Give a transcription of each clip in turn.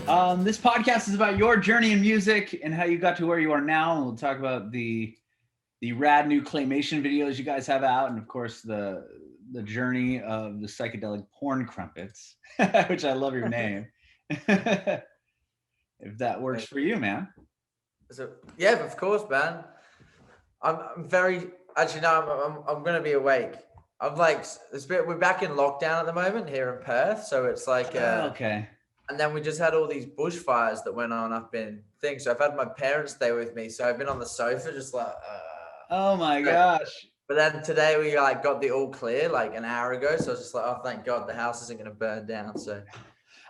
This podcast is about your journey in music and how you got to where you are now. And we'll talk about the rad new claymation videos you guys have out, and of course the journey of the Psychedelic Porn Crumpets, which I love your name. If that works for you, man. So yeah, of course, man. I'm very actually no. I'm gonna be awake. I'm like we're back in lockdown at the moment here in Perth, so it's like okay. And then we just had all these bushfires that went on up in things. So I've had my parents stay with me, so I've been on the sofa just like. Oh my gosh. But then today we like got the all clear like an hour ago, so I was just like, oh, thank God the house isn't gonna burn down. So.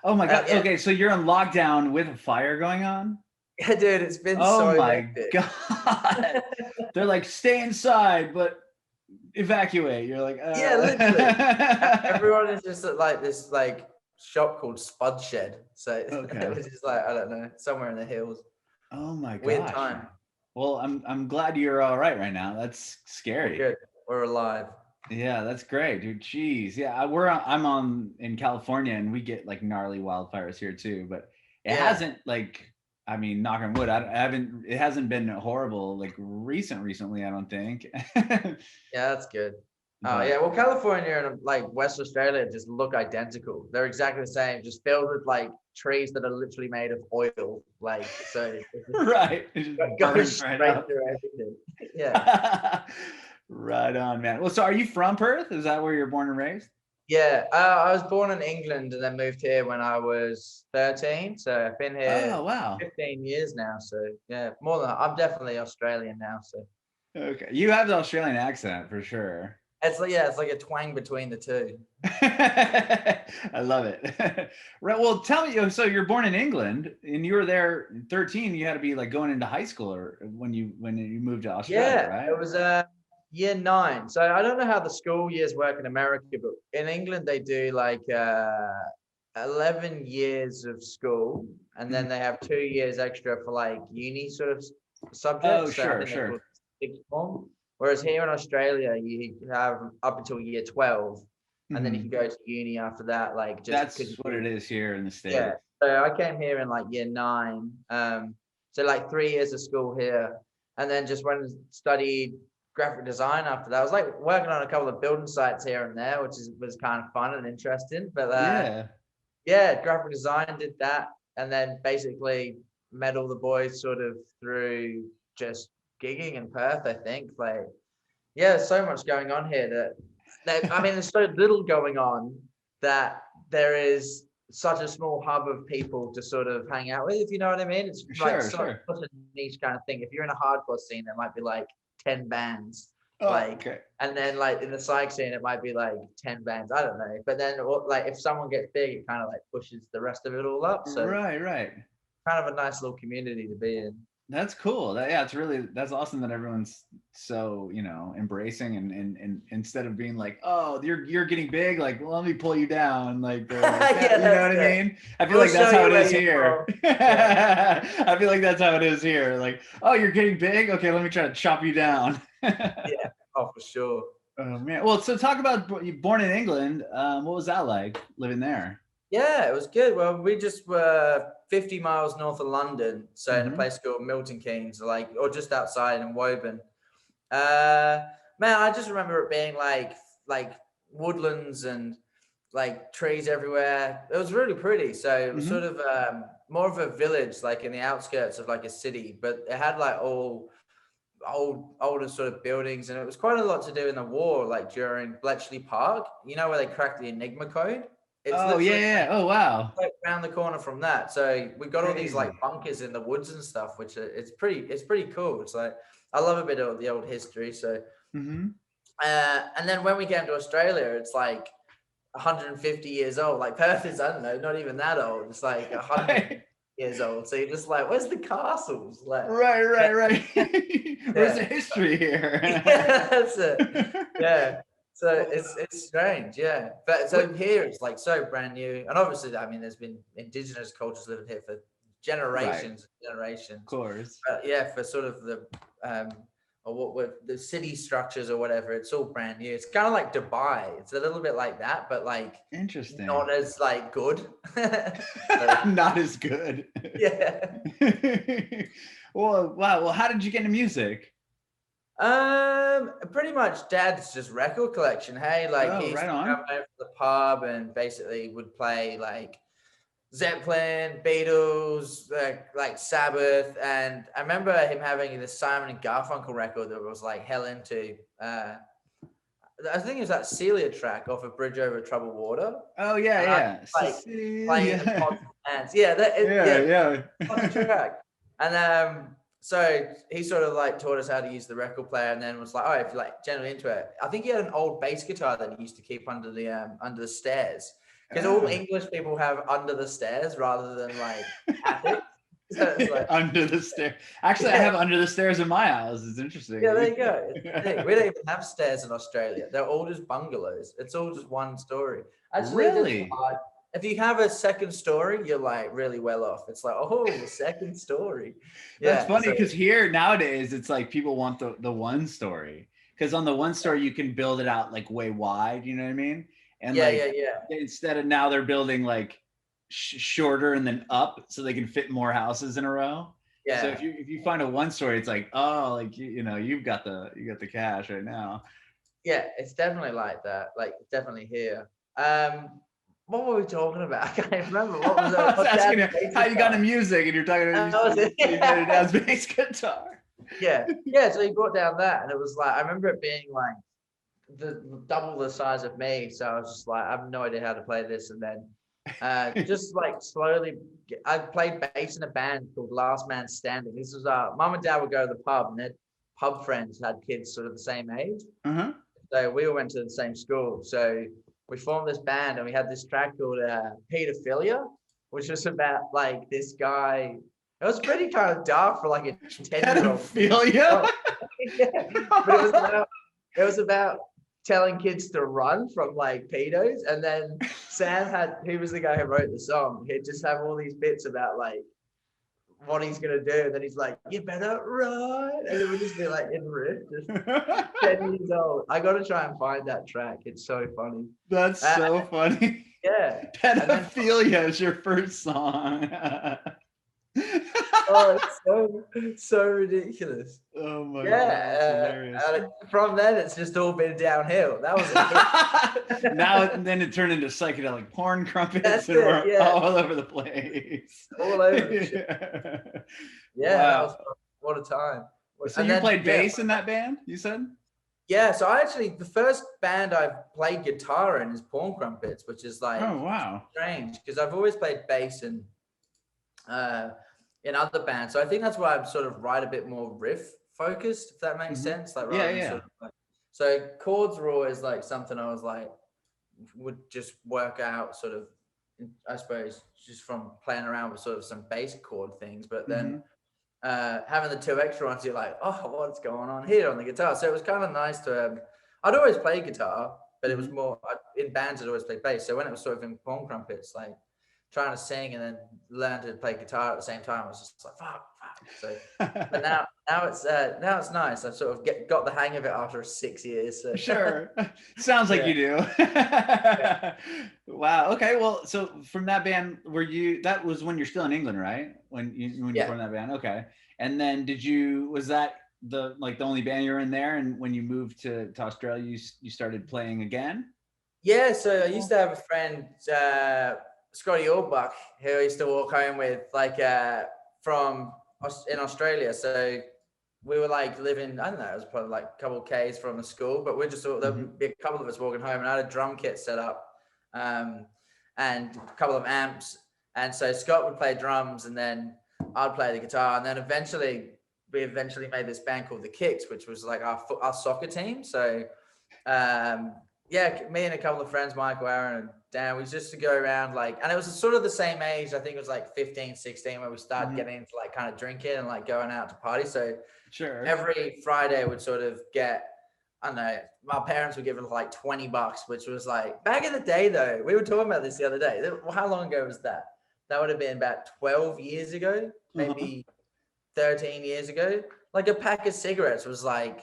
Oh my God. Yeah. Okay, so you're in lockdown with a fire going on? Yeah, dude, it's been so so my hectic. God. They're like, stay inside, but evacuate. You're like, yeah, literally. Everyone is just at like this like shop called Spud Shed. So it was just like, I don't know, somewhere in the hills. Oh my gosh. Weird time. Well, I'm glad you're all right now. That's scary. We're good. We're alive. Yeah, that's great, dude. Jeez. Yeah, I'm in California, and we get like gnarly wildfires here too, but it hasn't like, I mean, knock on wood, it hasn't been horrible like recently, I don't think. Yeah, that's good. Oh yeah, well, California and like West Australia just look identical. They're exactly the same, just filled with like trees that are literally made of oil. Like, so right, it goes straight through everything. Yeah. Right on, man. Well, so are you from Perth? Is that where you're born and raised? Yeah, I was born in England and then moved here when I was 13. So I've been here 15 years now. So yeah, more than I'm definitely Australian now. So okay, you have the Australian accent for sure. It's like a twang between the two. I love it. Right. Well, tell me. So you're born in England, and you were there 13. You had to be like going into high school, or when you moved to Australia, right? Yeah, it was year 9. So I don't know how the school years work in America, but in England they do like 11 years of school, and then they have 2 years extra for like uni sort of subjects. Oh, sure. Sixth form. Whereas here in Australia, you have up until year 12, and then you can go to uni after that. Like that's what it is here in the States. Yeah. So I came here in like year 9. So like 3 years of school here, and then just went and studied graphic design after that. I was like working on a couple of building sites here and there, which was kind of fun and interesting. But yeah, graphic design, did that, and then basically met all the boys sort of through just gigging in Perth, I think. Like, yeah, so much going on here that I mean, there's so little going on that there is such a small hub of people to sort of hang out with, if you know what I mean. It's like such a niche kind of thing. If you're in a hardcore scene, there might be like 10 bands. And then like in the psych scene, it might be like 10 bands. I don't know. But then like if someone gets big, it kind of like pushes the rest of it all up. So right. Kind of a nice little community to be in. That's cool. That's awesome that everyone's so, embracing and instead of being like, oh, you're getting big, like, well, let me pull you down, like, you know what I mean? I feel like that's how it is here. I feel like that's how it is here. Like, oh, you're getting big, okay, let me try to chop you down. Yeah, oh, for sure. Oh man. Well, so talk about born in England. What was that like living there? Yeah, it was good. Well, we just were 50 miles north of London, so in a place called Milton Keynes, or just outside in Woburn. Man, I just remember it being like woodlands and like trees everywhere. It was really pretty. So it was sort of more of a village, like in the outskirts of like a city, but it had like all older sort of buildings, and it was quite a lot to do in the war, like during Bletchley Park, where they cracked the Enigma code. It's oh wow, like around the corner from that. So we got all these like bunkers in the woods and stuff, which it's pretty cool. It's like I love a bit of the old history. So and then when we came to Australia, it's like 150 years old. Like Perth is, I don't know, not even that old. It's like 100 years old. So you're just like, where's the castles? Like, right. Where's the history here? Yeah, that's it. Yeah. So it's strange, yeah. But so here it's like so brand new, and obviously, I mean, there's been indigenous cultures living here for generations and generations. Of course. But yeah, for sort of the or what were the city structures or whatever. It's all brand new. It's kind of like Dubai. It's a little bit like that, but like interesting. Not as like good. Not as good. Yeah. Well, wow. Well, how did you get into music? Pretty much Dad's just record collection. Hey, like he used to come over to the pub and basically would play like Zeppelin, Beatles, like Sabbath, and I remember him having this Simon and Garfunkel record that was like hell into. I think it was that Celia track off of Bridge Over Troubled Water. Oh yeah, yeah. Like playing the pots hands. Yeah, yeah. Track. And so he sort of like taught us how to use the record player, and then was like, oh, if you're like generally into it. I think he had an old bass guitar that he used to keep under the stairs. Because all English people have under the stairs rather than like attics. So like, under the stairs. Actually, I have under the stairs in my house. It's interesting. Yeah, there you go. We don't even have stairs in Australia. They're all just bungalows. It's all just one story. Actually, really? If you have a second story, you're like really well off. It's like, oh, the second story. Yeah, that's funny because here nowadays it's like people want the one story. Because on the one story you can build it out like way wide. You know what I mean? And instead of now they're building like shorter and then up so they can fit more houses in a row. Yeah. So if you find a one story, it's like, oh, like you know, you've got the cash right now. Yeah, it's definitely like that. Like definitely here. What were we talking about? I can't remember. What was I was asking you how you got into music, and you're talking about you played it as bass guitar. Yeah. So he brought down that, and it was like I remember it being like the double the size of me, so I was just like, I have no idea how to play this. And then just like slowly I played bass in a band called Last Man Standing. This was mom and dad would go to the pub, and their pub friends had kids sort of the same age. So we all went to the same school, so we formed this band, and we had this track called Pedophilia, which was about like this guy. It was pretty kind of dark for like a 10-year-old. Pedophilia? Yeah, but it was about telling kids to run from like pedos. And then Sam he was the guy who wrote the song. He'd just have all these bits about like what he's gonna do. And then he's like, you better run. And it would just be like in riff, just 10 years old. I gotta try and find that track. It's so funny. That's so funny. Yeah. Pedophilia is your first song. Oh, it's so ridiculous. Oh my god, that's hilarious. From then it's just all been downhill. That was it. Then it turned into Psychedelic Porn Crumpets, and we're all over the place. All over the shit. Yeah, wow. What a time. So you played bass in that band, you said? Yeah, so the first band I've played guitar in is Porn Crumpets, which is like strange because I've always played bass in other bands. So I think that's why I'm sort of a bit more riff focused, if that makes sense. Like sort of so chords were always like something I was like would just work out sort of, I suppose, just from playing around with sort of some bass chord things. But then having the two extra ones, you're like, oh, what's going on here on the guitar? So it was kind of nice to I'd always play guitar, but it was more in bands I'd always play bass. So when it was sort of in Porn Crumpets, like trying to sing and then learn to play guitar at the same time, I was just like, fuck. So, but now it's nice. I've sort of got the hang of it after 6 years. So. Sure, sounds like you do. Wow. Okay. Well, so from that band, that was when you're still in England, right? When you formed that band. Okay. And then was that the only band you were in there? And when you moved to Australia, you started playing again? Yeah. So I used to have a friend, Scotty Orbuck, who I used to walk home with, in Australia. So we were like living, I don't know, it was probably like a couple of Ks from the school, but we're just there'd be a couple of us walking home, and I had a drum kit set up and a couple of amps. And so Scott would play drums and then I'd play the guitar. And then we eventually made this band called The Kicks, which was like our soccer team. So me and a couple of friends, Michael, Aaron, and Dan, we just to go around and it was sort of the same age. I think it was like 15, 16 when we started getting into like kind of drinking and like going out to party. So every Friday would sort of get, I don't know, my parents would give us like $20, which was like back in the day though. We were talking about this the other day. How long ago was that? That would have been about 12 years ago, maybe 13 years ago. like a pack of cigarettes was like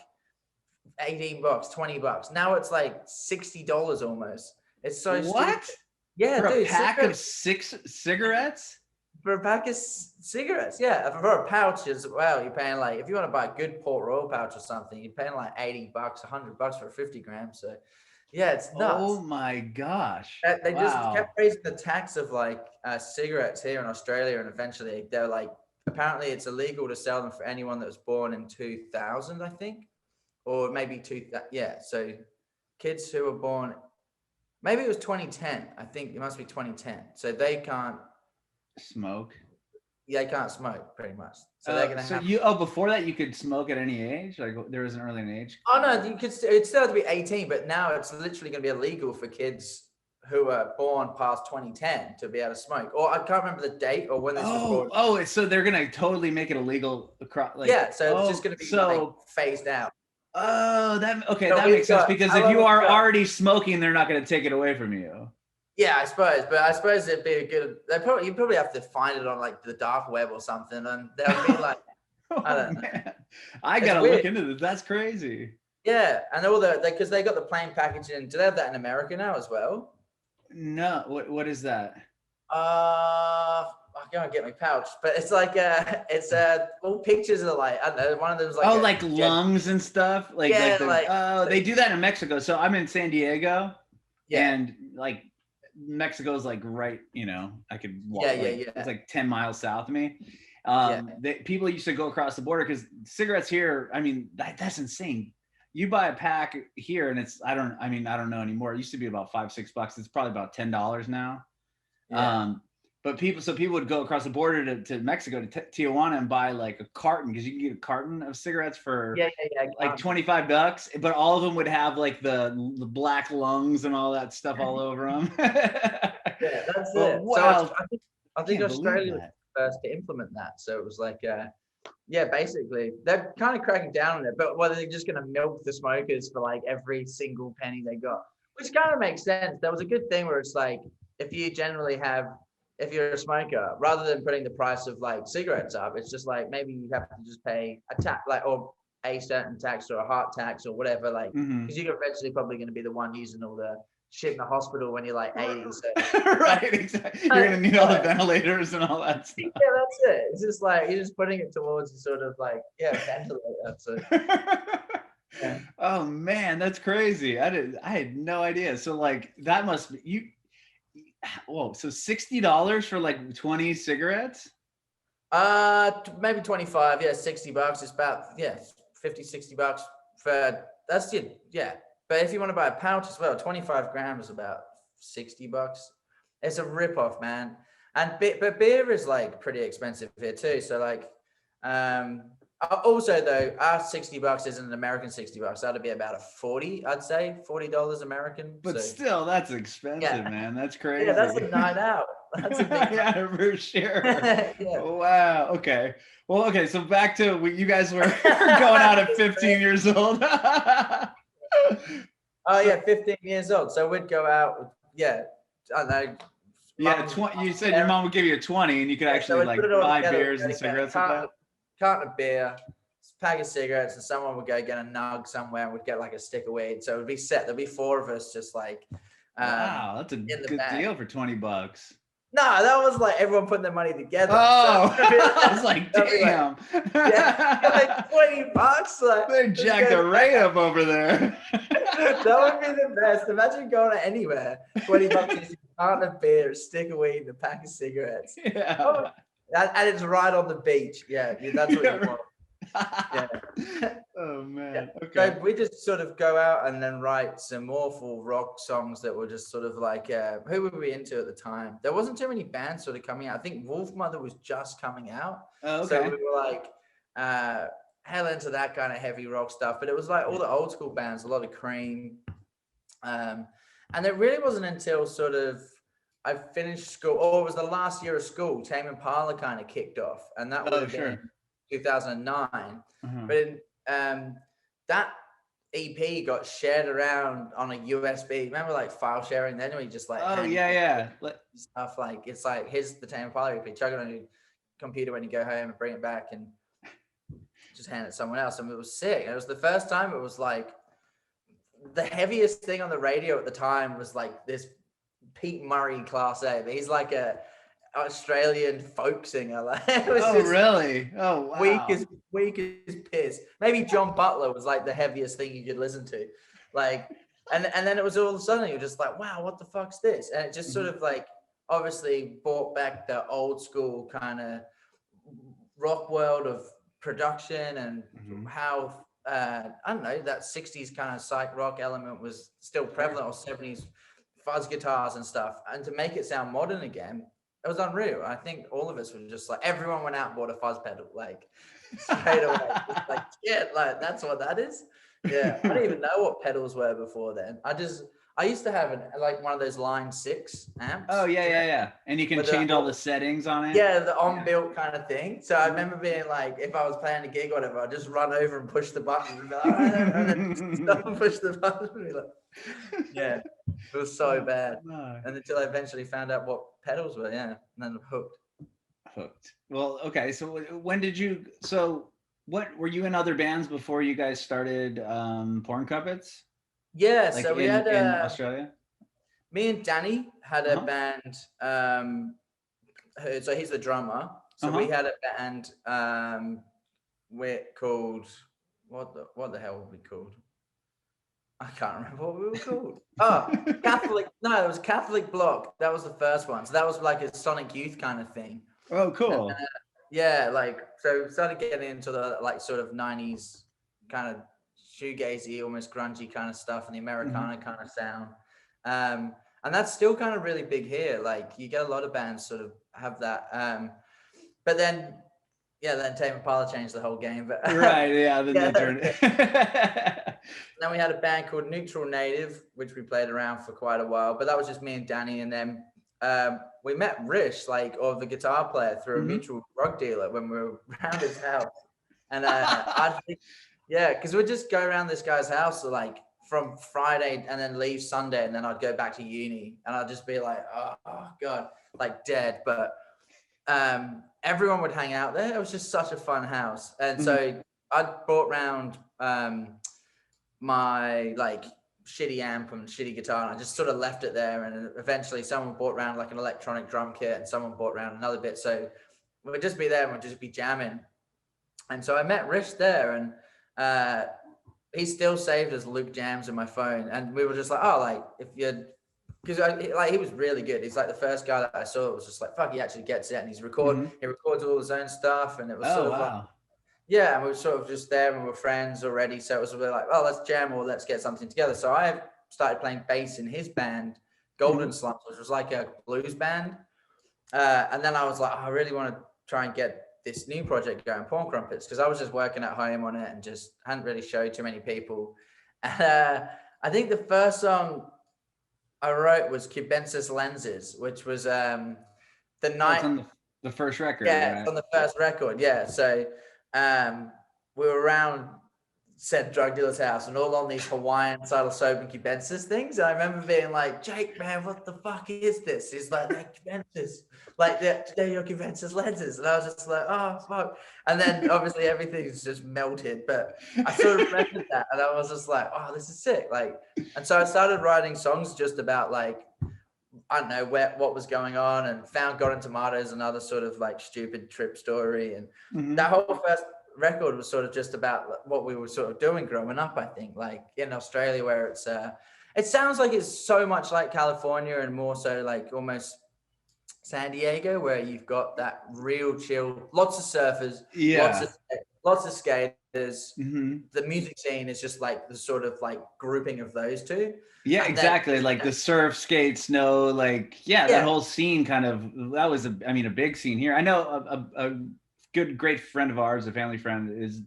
$18, $20. Now it's like $60 almost. It's so What? stupid. Yeah, For a dude, pack of 6 cigarettes? for a pack of cigarettes, yeah. For a pouch as well, you're paying like, if you want to buy a good Port Royal pouch or something, you're paying like $80, $100 for 50 grams. So yeah, it's nuts. Oh my gosh. They just Wow. kept raising the tax of like cigarettes here in Australia, and eventually they're like, apparently it's illegal to sell them for anyone that was born in 2000, I think, or maybe yeah. So kids who were born, maybe it was 2010. I think it must be 2010. So they can't Smoke. they can't smoke pretty much. So they're gonna have. Before that you could smoke at any age? Like there was an early age? Oh no, you could. It still had to be 18, but now it's literally going to be illegal for kids who were born past 2010 to be able to smoke. Or I can't remember the date or when this was brought. Oh, so they're gonna totally make it illegal across. Like, yeah, so it's just going to be like phased out. Oh, that makes sense, because if you are already smoking, they're not going to take it away from you. Yeah, I suppose it'd be a good. You probably have to find it on like the dark web or something, and they'll be like, I don't know. I gotta look into this. That's crazy. Yeah, and all because they got the plain packaging. Do they have that in America now as well? No, what is that? I can't get my pouch, but it's like it's all pictures of like, I don't know, one of them's like like lungs and stuff. They do that in Mexico. So I'm in San Diego, and like Mexico's like right, I could walk. It's like 10 miles south of me. People used to go across the border because cigarettes here, I mean, that's insane. You buy a pack here and it's, I don't know anymore. It used to be about $5-6. It's probably about $10 now. But people would go across the border to Mexico, to Tijuana, and buy like a carton, because you can get a carton of cigarettes for like $25, but all of them would have like the black lungs and all that stuff all over them. Yeah, that's it. Wow. So I think Australia was the first to implement that. So it was like, basically they're kind of cracking down on it, but whether they're just going to milk the smokers for like every single penny they got, which kind of makes sense. There was a good thing where it's like, if you're a smoker, rather than putting the price of like cigarettes up, it's just like, maybe you have to just pay a tax, like, or a certain tax or a heart tax or whatever, like, because you're eventually probably going to be the one using all the shit in the hospital when you're like 80. So. Right, exactly. You're going to need all the ventilators and all that stuff. Yeah, that's it. It's just like, you're just putting it towards a sort of like, ventilator. So. Yeah. Oh man, that's crazy. I had no idea. So like that must be so $60 for like 20 cigarettes? Maybe 25. Yeah, $60. It's about $50-$60 for that's it. Yeah. But if you want to buy a pouch as well, 25 grams is about $60. It's a rip-off, man. And but beer is like pretty expensive here too. So like also though, our $60 isn't an American $60. That'd be about a 40, I'd say, $40 American. But still, that's expensive, man. That's crazy. Yeah, that's a night out. That's a big yeah, for sure. Wow. Okay. Well, okay. So back to you guys were going out at 15 years old. Oh yeah, 15 years old. So we'd go out. I don't know. Yeah, you said your mom would give you a 20, and you could actually like buy beers and cigarettes with that. Carton of beer, pack of cigarettes, and someone would go get a nug somewhere and would get like a stick of weed. So it would be set. There'd be 4 of us just like. Wow, that's a good deal for $20. No, that was like everyone putting their money together. Oh, so, I was like, damn. Like $20. Like, they jacked the rate up over there. That would be the best. Imagine going anywhere. $20 is a carton of beer, a stick of weed, and a pack of cigarettes. Yeah. Oh, and it's right on the beach. Yeah, that's what you want. Yeah. Oh man. Yeah. Okay. So we just sort of go out and then write some awful rock songs that were just sort of like, who were we into at the time? There wasn't too many bands sort of coming out. I think Wolfmother was just coming out. Oh, okay. So we were like hell into that kind of heavy rock stuff. But it was like all the old school bands, a lot of Cream. And it really wasn't until sort of I finished school, or it was the last year of school, Tame Impala kind of kicked off. And that would have been 2009. But that EP got shared around on a USB. Remember like file sharing then, where you just like stuff like, it's like, here's the Tame Impala EP, chuck it on your computer when you go home and bring it back. And just hand it to someone else, and it was sick. It was the first time it was like the heaviest thing on the radio at the time was like this Pete Murray Class A. He's like a Australian folk singer. Like, it was oh, really? Oh, wow. Weak as piss. Maybe John Butler was like the heaviest thing you could listen to. Like, and then it was all of a sudden you're just like, wow, what the fuck's this? And it just sort of like obviously brought back the old school kind of rock world of production and how I don't know, that 60s kind of psych rock element was still prevalent, or 70s fuzz guitars and stuff, and to make it sound modern again, it was unreal. I think all of us were just like, everyone went out and bought a fuzz pedal, like straight away. Just like, yeah, like that's what that is. Yeah, I didn't even know what pedals were before then. I used to have like one of those Line 6 amps. Oh, yeah. And you can change all the settings on it. Yeah, the on-built kind of thing. So I remember being like, if I was playing a gig or whatever, I'd just run over and push the button and be like, and then stop and push the button. And be like, yeah, it was so bad. No. And until I eventually found out what pedals were, and then hooked. Well, okay. So when did you, what were you in other bands before you guys started Porn Crumpets? Yeah, like so we had in Australia. Me and Danny had a band. So he's the drummer. So we had a band. We're called what the hell were we called? I can't remember what we were called. Oh, Catholic. No, it was Catholic Block. That was the first one. So that was like a Sonic Youth kind of thing. Oh, cool. And, yeah, like so started getting into the like sort of 90s kind of shoegazy, almost grungy kind of stuff, and the Americana kind of sound. And that's still kind of really big here. Like you get a lot of bands sort of have that. But then, then Tame Impala changed the whole game. But right, yeah. Then we had a band called Neutral Native, which we played around for quite a while. But that was just me and Danny. And then we met Rish, or the guitar player, through a mutual drug dealer when we were around his house. And I think, because we'd just go around this guy's house like from Friday and then leave Sunday, and then I'd go back to uni, and I'd just be like, oh God, like dead. But everyone would hang out there. It was just such a fun house. And so I brought around my like shitty amp and shitty guitar, and I just sort of left it there. And eventually someone brought around like an electronic drum kit, and someone brought around another bit. So we'd just be there and we'd just be jamming. And so I met Rish there, and he still saved as Luke Jams in my phone, and we were just like, oh, like if you're, because like he was really good. He's like the first guy that I saw that was just like, fuck, he actually gets it, and he records all his own stuff, and it was sort of like, and we were sort of just there, and we were friends already, so it was really like, oh, let's jam or let's get something together. So I started playing bass in his band, Golden Slumps, which was like a blues band, and then I was like, oh, I really want to try and get this new project going, Porn Crumpets, because I was just working at home on it and just hadn't really showed too many people. And I think the first song I wrote was Cubensis Lenses, which was the night on the first record. Yeah, it's on the first record. Yeah, so we were around said drug dealer's house and all on these Hawaiian psilocybin Cubensis things. And I remember being like, Jake, man, what the fuck is this? He's like, they're Cubensis. Like, they're your Cubensis lenses. And I was just like, oh, fuck. And then obviously everything's just melted. But I sort of remembered that. And I was just like, oh, this is sick. Like, and so I started writing songs just about like, I don't know what was going on, and found God and Tomatoes, another sort of like stupid trip story. And that whole first record was sort of just about what we were sort of doing growing up, I think, like in Australia, where it's it sounds like it's so much like California, and more so like almost San Diego, where you've got that real chill, lots of surfers, lots of skaters. The music scene is just like the sort of like grouping of those two. Yeah, and exactly. Like the surf, skate, snow, like that whole scene kind of, that was a big scene here. I know a great friend of ours, a family friend, is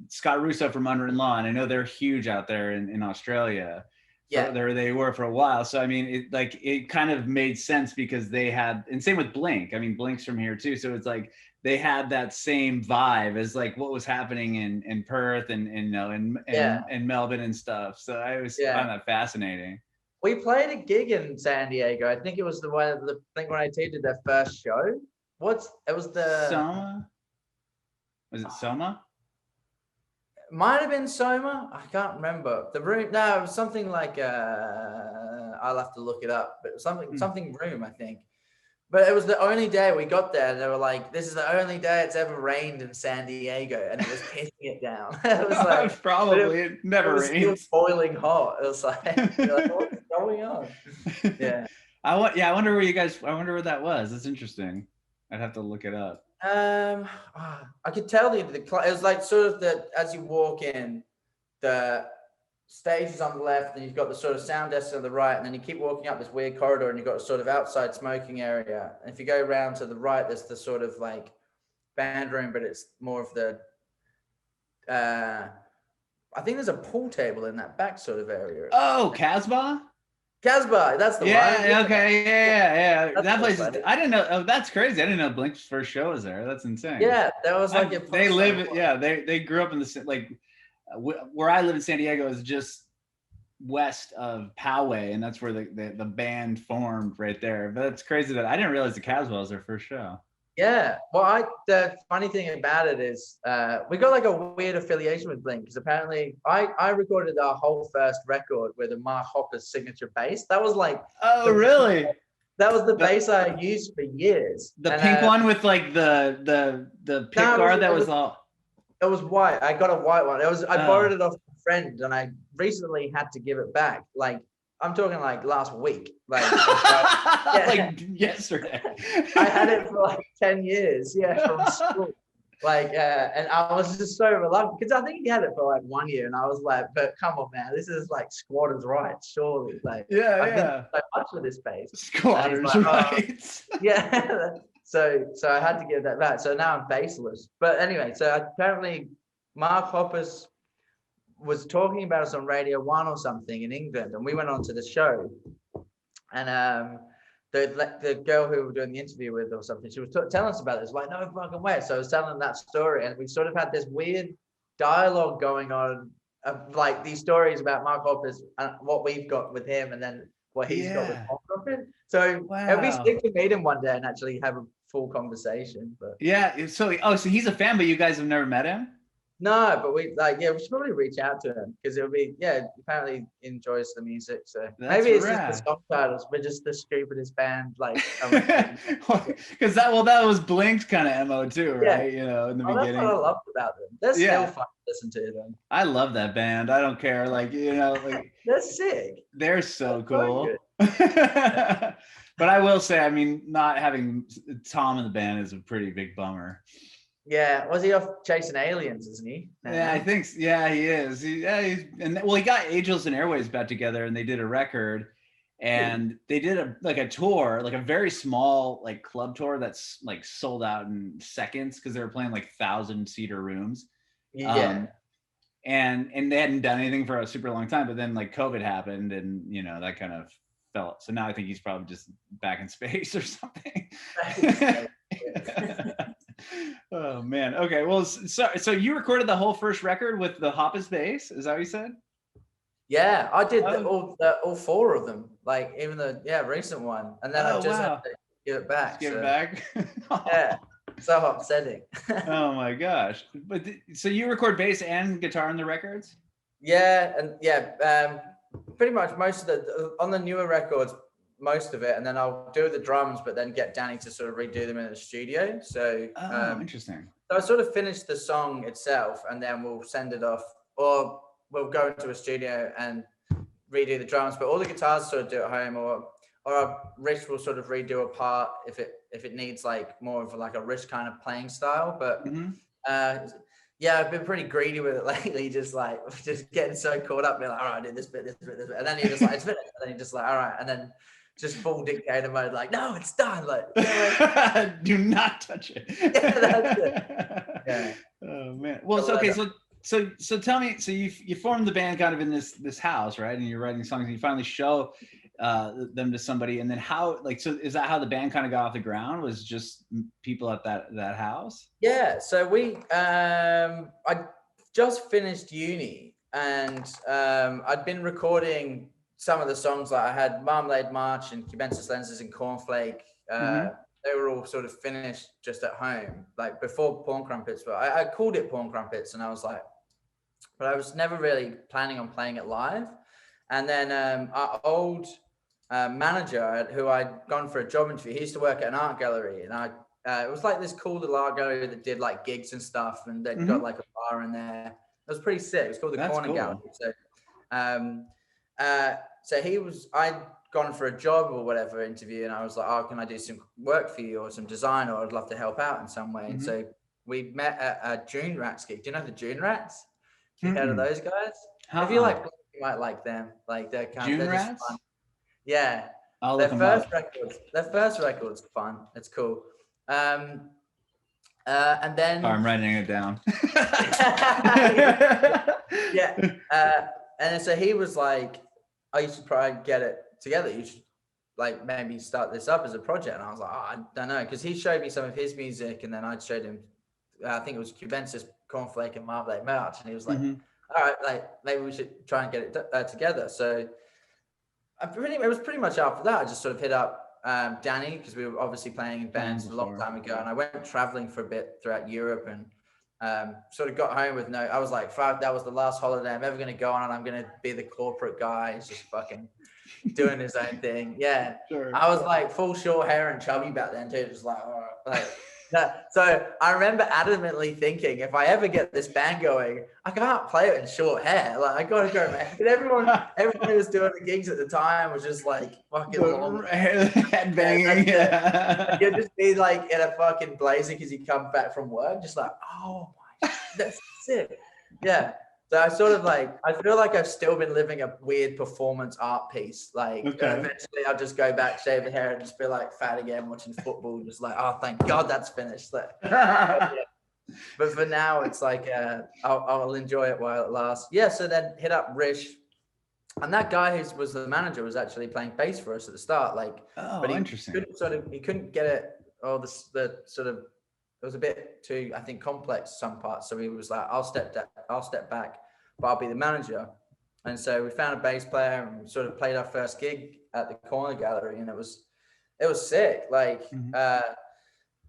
Scott Russo from Under in Law, and I know they're huge out there in Australia. There they were for a while. So I mean, it kind of made sense because they had, and same with Blink. I mean, Blink's from here too, so it's like they had that same vibe as like what was happening in Perth and Melbourne and stuff. So I always find that fascinating. We played a gig in San Diego. I think it was the one Blink-182 did their first show. It was the Soma? Was it Soma? Might have been Soma. I can't remember. The room. No, it was something like. I'll have to look it up. But something room, I think. But it was the only day we got there. And they were like, "This is the only day it's ever rained in San Diego," and it was pissing it down. It was like probably it never rains. It was boiling hot. It was like, you're like, what's going on? Yeah. I wonder where you guys. I wonder where that was. That's interesting. I'd have to look it up. I could tell you it was like sort of that as you walk in, the stage is on the left, and you've got the sort of sound desk on the right, and then you keep walking up this weird corridor, and you've got a sort of outside smoking area. And if you go around to the right, there's the sort of like band room, but it's more of the. I think there's a pool table in that back sort of area. Oh, Casbah. Casbah, that's the one. Yeah, okay, yeah. That place is, I didn't know. Oh, that's crazy. I didn't know Blink's first show was there. That's insane. Yeah, that was like they live. Yeah, they grew up in the like where I live in San Diego is just west of Poway, and that's where the band formed right there. But it's crazy that I didn't realize the Casbah was their first show. Yeah, well, the funny thing about it is we got like a weird affiliation with Blink because apparently I recorded our whole first record with a Mark Hopper's signature bass. That was like really? That was the bass I used for years. The pink one with like the pick guard that was all. It was white. I got a white one. I borrowed it off a friend, and I recently had to give it back. Like I'm talking like last week, like yesterday. I had it for like 10 years, from school. Like, and I was just so reluctant because I think he had it for like 1 year, and I was like, "But come on, man, this is like squatters' rights, surely." Like, I've been so much with this bass. Squatters' rights. Yeah. So I had to give that back. So now I'm bassless. But anyway, so apparently Mark Hoppus was talking about us on Radio 1 or something in England, and we went on to the show, and the girl who we were doing the interview with or something, she was telling us about this, like, no fucking way. So I was telling them that story, and we sort of had this weird dialogue going on of like these stories about Mark Hoppus and what we've got with him, and then what he's got with Mark Hoppus. So it'd be sick to meet him one day and actually have a full conversation. But so he's a fan, but you guys have never met him? No, but we should probably reach out to him because it'll be apparently enjoys the music. So maybe it's just the song titles, but just the stupidest band because that was Blink's kind of MO too, right? You know, in the beginning. That's what I loved about them. They're still fun to listen to them. I love that band. I don't care, they're sick. They're so cool. But I will say, I mean, not having Tom in the band is a pretty big bummer. Yeah, was he off chasing aliens, isn't he? Yeah, I think. Yeah, he is. He got Angels and Airwaves back together, and they did a record, and they did a tour, like a very small like club tour that's like sold out in seconds because they were playing like 1,000-seater rooms. Yeah. And they hadn't done anything for a super long time, but then like COVID happened, and that kind of fell. So now I think he's probably just back in space or something. Oh man. Okay. Well, so you recorded the whole first record with the Hoppus bass? Is that what you said? Yeah, I did all four of them. Like even the recent one, and then I just had to give it back. Give it back. Yeah. So upsetting. Oh my gosh. But so you record bass and guitar on the records? Yeah, and pretty much most of on the newer records. Most of it, and then I'll do the drums, but then get Danny to sort of redo them in the studio. So interesting. So I sort of finished the song itself, and then we'll send it off, or we'll go into a studio and redo the drums. But all the guitars sort of do at home, or Rich will sort of redo a part if it needs like more of like a Rich kind of playing style. But I've been pretty greedy with it lately, just getting so caught up, being like, all right, I did this bit, and then you're just like, it's finished, and then you're just like, all right, and then just full dictator mode, like, no, it's done. Like, do not touch it. Yeah, that's it. Yeah. Oh man. Well, so tell me. So you formed the band kind of in this house, right? And you're writing songs, and you finally show them to somebody. And then so is that how the band kind of got off the ground? Was just people at that house? Yeah. So I just finished uni, and I'd been recording some of the songs. Like I had Marmalade March and Cubensis Lenses and Cornflake they were all sort of finished just at home, like before Porn Crumpets. But I called it Porn Crumpets, and I was like, but I was never really planning on playing it live. And then our old manager, who I'd gone for a job interview, he used to work at an art gallery, and it was like this cool little art gallery that did like gigs and stuff, and they'd got like a bar in there. It was pretty sick. It was called the Corner Gallery. So I'd gone for a job or whatever interview, and I was like, oh, can I do some work for you or some design, or I'd love to help out in some way. And so we met at a June Rats gig. Do you know the June Rats? You heard of those guys? If you like, you might like them. Like they're kind of just fun. Yeah. Their first record's fun. It's cool. And then I'm writing it down. Yeah. And so he was like, oh, you should probably get it together. You should like maybe start this up as a project. And I was like, oh, I don't know. Because he showed me some of his music, and then I showed him, I think it was Cubensis, Cornflake, and Marblade March. And he was like, all right, like maybe we should try and get it together. So it was pretty much after that, I just sort of hit up Danny, because we were obviously playing in bands a long time ago. And I went traveling for a bit throughout Europe, and sort of got home with I was like, fuck, that was the last holiday I'm ever going to go on, and I'm going to be the corporate guy. He's just fucking doing his own thing. Yeah. Sure. I was like full short hair and chubby back then too. Just like, all right. So I remember adamantly thinking, if I ever get this band going, I can't play it in short hair. Like I gotta go, man. And everyone who was doing the gigs at the time was just like fucking long head banging. Yeah. You'd just be like in a fucking blazer because you come back from work, just like, oh my, that's sick. Yeah. So I sort of like, I feel like I've still been living a weird performance art piece. Like eventually I'll just go back, shave the hair, and just be like fat again, watching football, just like, oh, thank God that's finished. Like, but for now, it's like, I'll enjoy it while it lasts. Yeah, so then hit up Rish. And that guy who was the manager was actually playing bass for us at the start. Like, but interesting. He couldn't get it, or the sort of, it was a bit too, I think, complex some parts. So he was like, I'll step back, but I'll be the manager. And so we found a bass player, and we sort of played our first gig at the Corner Gallery, and it was sick. Like,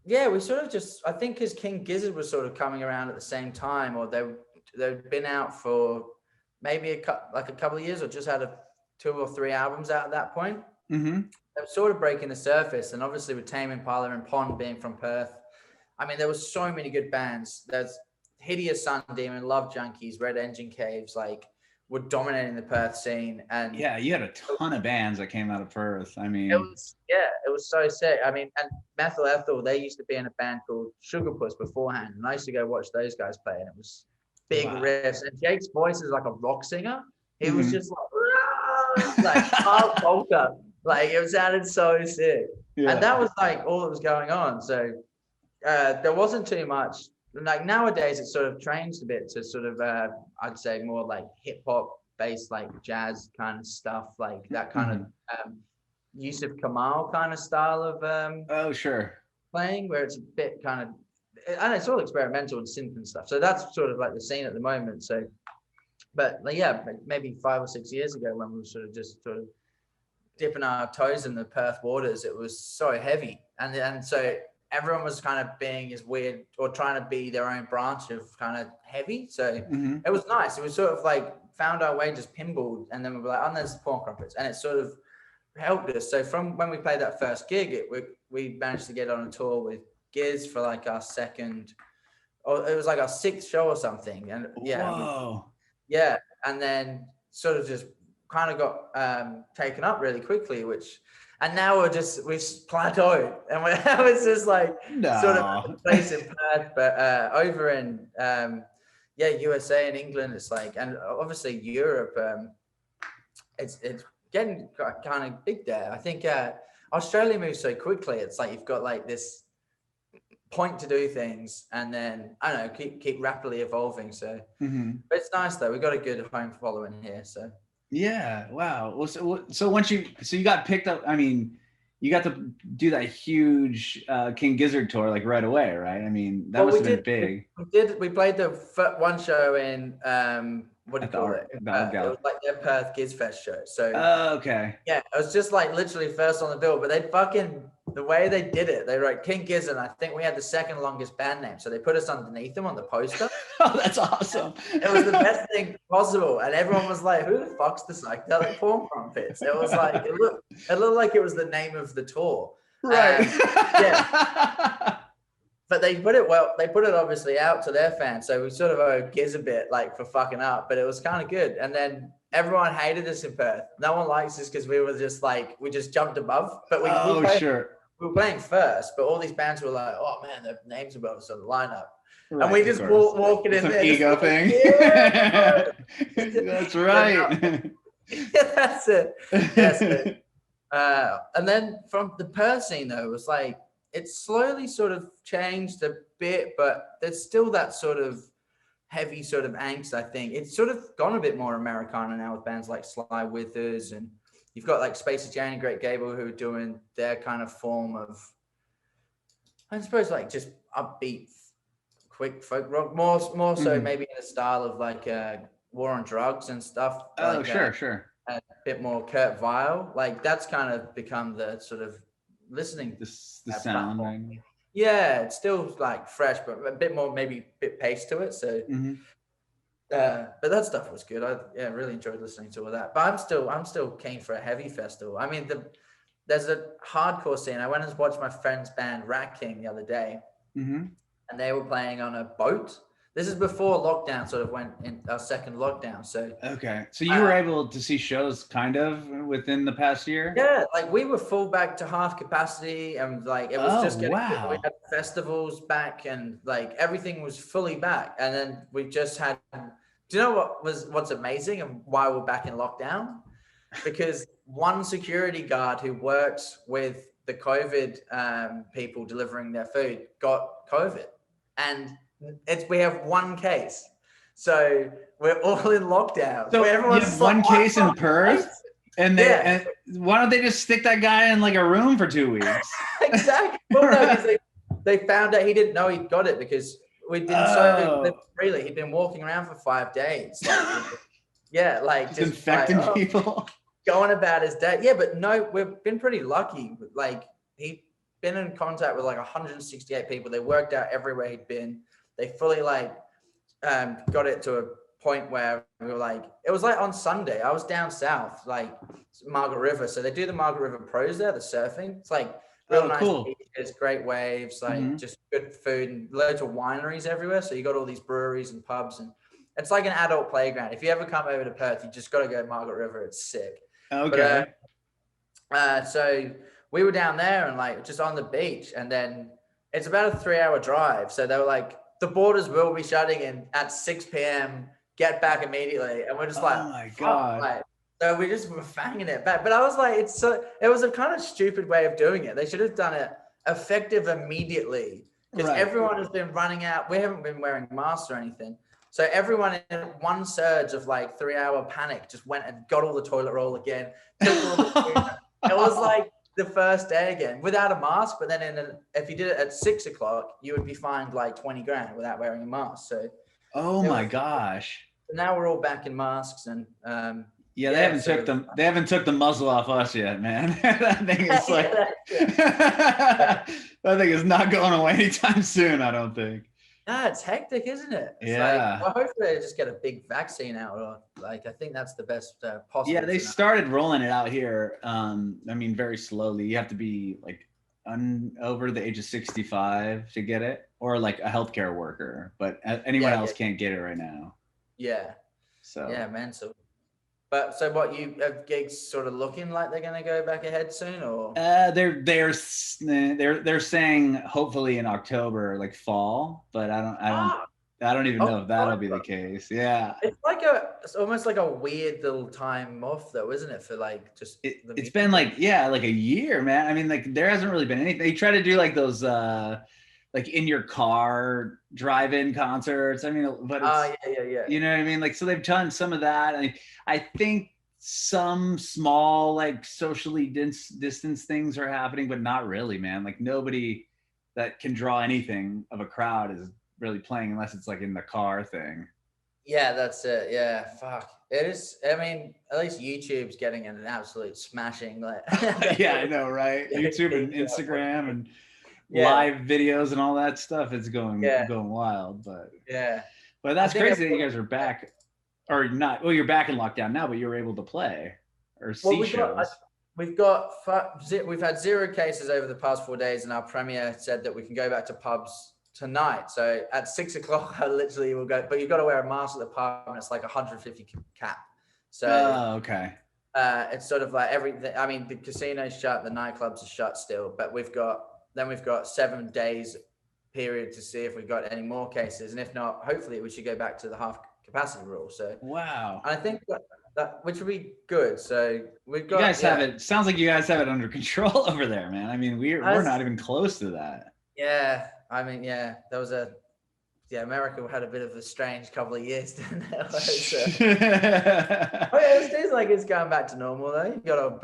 yeah, we sort of just, I think because King Gizzard was sort of coming around at the same time, or they'd been out for maybe a couple of years, or just had 2 or 3 albums out at that point. They were sort of breaking the surface. And obviously with Tame Impala and Pond being from Perth, I mean, there was so many good bands. There's Hideous Sun Demon, Love Junkies, Red Engine Caves, like, were dominating the Perth scene. And yeah, you had a ton of bands that came out of Perth. I mean, it was so sick. I mean, and Methyl Ethel, they used to be in a band called Sugar Puss beforehand, and I used to go watch those guys play, and it was big riffs. And Jake's voice is like a rock singer. He was just like hard polka. Like, it sounded so sick. Yeah. And that was like all that was going on. So there wasn't too much. Like nowadays, it sort of changed a bit to sort of, I'd say more like hip hop based, like jazz kind of stuff, like that kind of Yusuf Kamal kind of style of playing, where it's a bit kind of, and it's all experimental and synth and stuff. So that's sort of like the scene at the moment. So, but like, yeah, maybe 5 or 6 years ago, when we were sort of dipping our toes in the Perth waters, it was so heavy, and so everyone was kind of being as weird, or trying to be their own branch of kind of heavy. So it was nice. It was sort of like found our way, just pinballed, and then we were like, oh, there's Porn Crumpets, and it sort of helped us. So from when we played that first gig, we managed to get on a tour with Giz for like our second, or it was like our 6th show or something. And yeah, and then sort of just kind of got taken up really quickly, and now we've plateaued, and it's just like sort of a place in Perth, but over in USA and England, it's like, and obviously Europe, it's getting kind of big there. I think Australia moves so quickly. It's like you've got like this point to do things, and then I don't know, keep rapidly evolving. So but it's nice though. We've got a good home following here. So yeah, wow. Well, so once you got picked up, I mean, you got to do that huge King Gizzard tour like right away, right? I mean, that must have been big. We played the one show in what do you At the call art, it? the art It gallery. was like their Perth Kids Fest show. So Okay. yeah, it was just like literally first on the bill, but the way they did it, they wrote King Gizzard. I think we had the second longest band name. So they put us underneath them on the poster. Oh, that's awesome. It was the best thing possible. And everyone was like, who the fuck's the Psychedelic Porn Crumpets? It was like, it looked like it was the name of the tour. Right. Yeah. But they put it obviously out to their fans. So we sort of owe Giz a bit like for fucking up, but it was kind of good. And then everyone hated us in Perth. No one likes us because we were just like, we just jumped above. But we were playing first, but all these bands were like, oh man, their names above us on the lineup. Right, and we just walking in there. Ego thing. Like, yeah. That's right. Yeah, that's it. That's it. And then from the Perth scene though, it was like, it's slowly sort of changed a bit, but there's still that sort of heavy sort of angst, I think. It's sort of gone a bit more Americana now with bands like Sly Withers, and you've got like Space Jane and Great Gable who are doing their kind of form of, I suppose, like just upbeat, quick folk rock, more so maybe in the style of like War on Drugs and stuff. Oh, like, sure. A bit more Kurt Weill. Like that's kind of become the sort of listening the sound right? Yeah, it's still like fresh but a bit more, maybe a bit pace to it, so but that stuff was good. I really enjoyed listening to all that, but I'm still keen for a heavy festival. I mean, there's a hardcore scene. I went and watched my friend's band Rat King the other day, and they were playing on a boat. This is before lockdown sort of went in our second lockdown. So okay. So you were able to see shows kind of within the past year? Yeah, like we were full back to half capacity, and like it was just getting good. We had festivals back, and like everything was fully back. And then we just had, do you know what's amazing and why we're back in lockdown? Because one security guard who works with the COVID people delivering their food got COVID, and we have one case, so we're all in lockdown. So you have one case in Perth, and and why don't they just stick that guy in like a room for 2 weeks? Exactly. Well, no, because they found out he didn't know he'd got it because we'd been so freely. He'd been walking around for 5 days. Like, just infecting people, going about his day. Yeah, but no, we've been pretty lucky. Like he'd been in contact with like 168 people. They worked out everywhere he'd been. They fully like got it to a point where we were like, it was like on Sunday, I was down south, like Margaret River. So they do the Margaret River pros there, the surfing. It's like real nice beaches, great waves, like just good food and loads of wineries everywhere. So you got all these breweries and pubs, and it's like an adult playground. If you ever come over to Perth, you just got to go to Margaret River. It's sick. Okay. But, so we were down there and like just on the beach, and then it's about a 3-hour drive. So they were like, the borders will be shutting in at 6 p.m. Get back immediately. And we're just like, oh my God. Like, so we just were fanging it back. But I was like, it was a kind of stupid way of doing it. They should have done it effective immediately, because everyone has been running out. We haven't been wearing masks or anything. So everyone in one surge of like 3-hour panic just went and got all the toilet roll again. It was like the first day again without a mask, but then if you did it at 6 o'clock, you would be fined like 20 grand without wearing a mask. So my gosh. Now we're all back in masks, and they haven't took the muzzle off us yet, man. That thing is like that thing is not going away anytime soon, I don't think. Nah, it's hectic, isn't it? It's like, well, hopefully they just get a big vaccine out, or like I think that's the best possible. Yeah, they started rolling it out here. I mean, very slowly. You have to be like over the age of 65 to get it, or like a healthcare worker. But anyone else can't get it right now. Yeah. So yeah, man. So what, you have gigs sort of looking like they're gonna go back ahead soon, or? They're saying hopefully in October, like fall, but I don't even know if that'll be the case. Yeah. It's almost like a weird little time off though, isn't it? For like just it's been like like a year, man. I mean, like there hasn't really been anything. They try to do like those like in your car drive-in concerts. I mean, but it's, you know what I mean? Like, so they've done some of that. I think some small, like socially distance things are happening, but not really, man. Like nobody that can draw anything of a crowd is really playing unless it's like in the car thing. Yeah, that's it. Yeah, fuck. It is. I mean, at least YouTube's getting an absolute smashing. Like, Yeah, I know, right? YouTube and Instagram and live videos and all that stuff. It's going wild, but that's crazy that you guys are back, or not. Well, you're back in lockdown now, but you were able to play or see shows. We've had 0 cases over the past 4 days, and our premier said that we can go back to pubs tonight. So at 6 o'clock, I literally will go, but you've got to wear a mask at the pub, and it's like 150 cap. So okay. It's sort of like everything. I mean, the casino's shut, the nightclubs are shut still, but we've got 7 days period to see if we've got any more cases, and if not, hopefully we should go back to the half capacity rule. So wow, I think that which would be good. So we've got. You guys have it. Sounds like you guys have it under control over there, man. I mean, we're not even close to that. Yeah, I mean, there was America had a bit of a strange couple of years, didn't it? It seems like it's going back to normal though. You got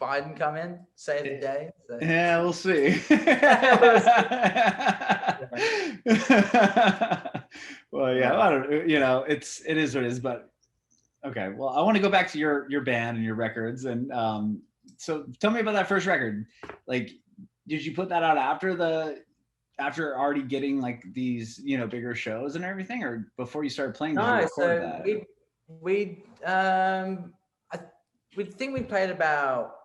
Biden come in, save the day. So. Yeah, we'll see. Well, yeah, I don't, it is what it is, but okay. Well, I want to go back to your band and your records, and so tell me about that first record. Like, did you put that out after already getting like these, bigger shows and everything, or before you started playing? No, so we think we played about,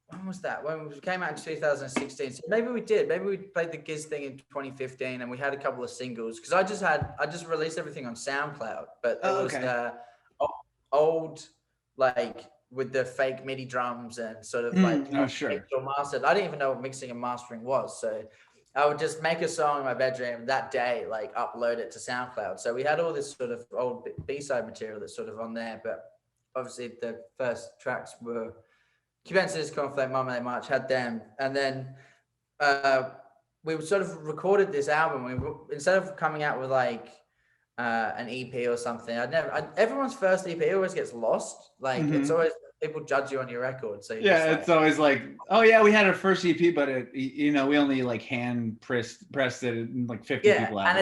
when was that? When we came out in 2016. So maybe we played the Giz thing in 2015, and we had a couple of singles, because I just released everything on SoundCloud, but it was old, like with the fake MIDI drums and sort of mixed or mastered. I didn't even know what mixing and mastering was, so I would just make a song in my bedroom that day, like upload it to SoundCloud. So we had all this sort of old B-side material that's sort of on there, but obviously the first tracks were Cubensis, Cornflake, Marmalade March, had them. And then we sort of recorded this album. Instead of coming out with like an EP or something, everyone's first EP always gets lost. Like it's always, people judge you on your record. So it's always like, oh yeah, we had our first EP, but we only like hand pressed it, and like 50 people out. And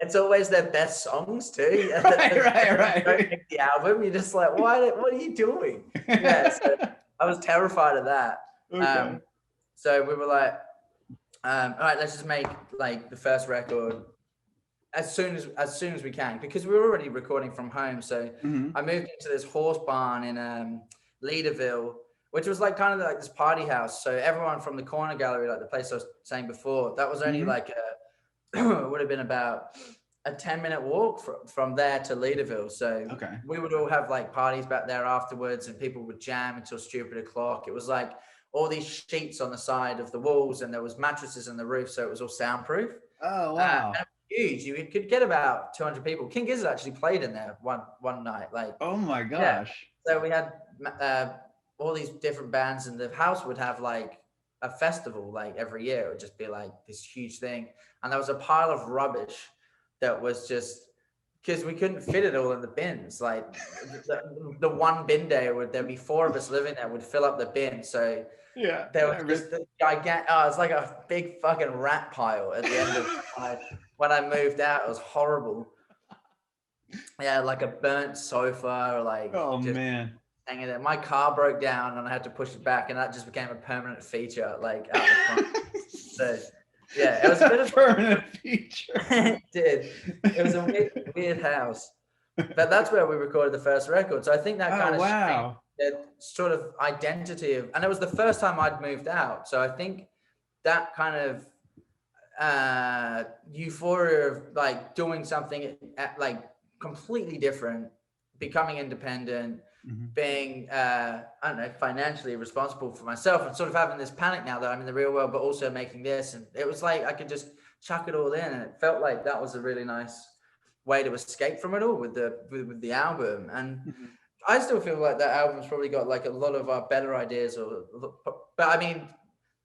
it's always their best songs too. Right. Don't make the album. You're just like, what are you doing? So I was terrified of that. Okay. So we were like, all right, let's just make like the first record as soon as we can, because we were already recording from home. So I moved into this horse barn in Leaderville, which was like kind of like this party house. So everyone from the corner gallery, like the place I was saying before, that was only like it would have been about a 10-minute walk from there to Leaderville. So we would all have like parties back there afterwards, and people would jam until stupid o'clock. It was like all these sheets on the side of the walls, and there was mattresses on the roof, so it was all soundproof. Oh wow. Huge. You could get about 200 people. King Gizzard actually played in there one night. Like, oh my gosh. So we had all these different bands, and the house would have like a festival like every year. It would just be like this huge thing, and there was a pile of rubbish that was just, because we couldn't fit it all in the bins. Like the one bin day, there'd be 4 of us living there, would fill up the bin. So there was just the gigantic, it's like a big fucking rat pile at the end of the night. When I moved out, it was horrible. Yeah, like a burnt sofa, like man, hanging there. My car broke down, and I had to push it back, and that just became a permanent feature, like out the front. So yeah, it was a bit of a permanent feature. It did. It was a weird house, but that's where we recorded the first record. So I think that kind of that sort of identity of, and it was the first time I'd moved out. So I think that kind of euphoria of like doing something like completely different, becoming independent, being I don't know, financially responsible for myself, and sort of having this panic now that I'm in the real world, but also making this, and it was like I could just chuck it all in, and it felt like that was a really nice way to escape from it all with the album. And I still feel like that album's probably got like a lot of our better ideas, but I mean,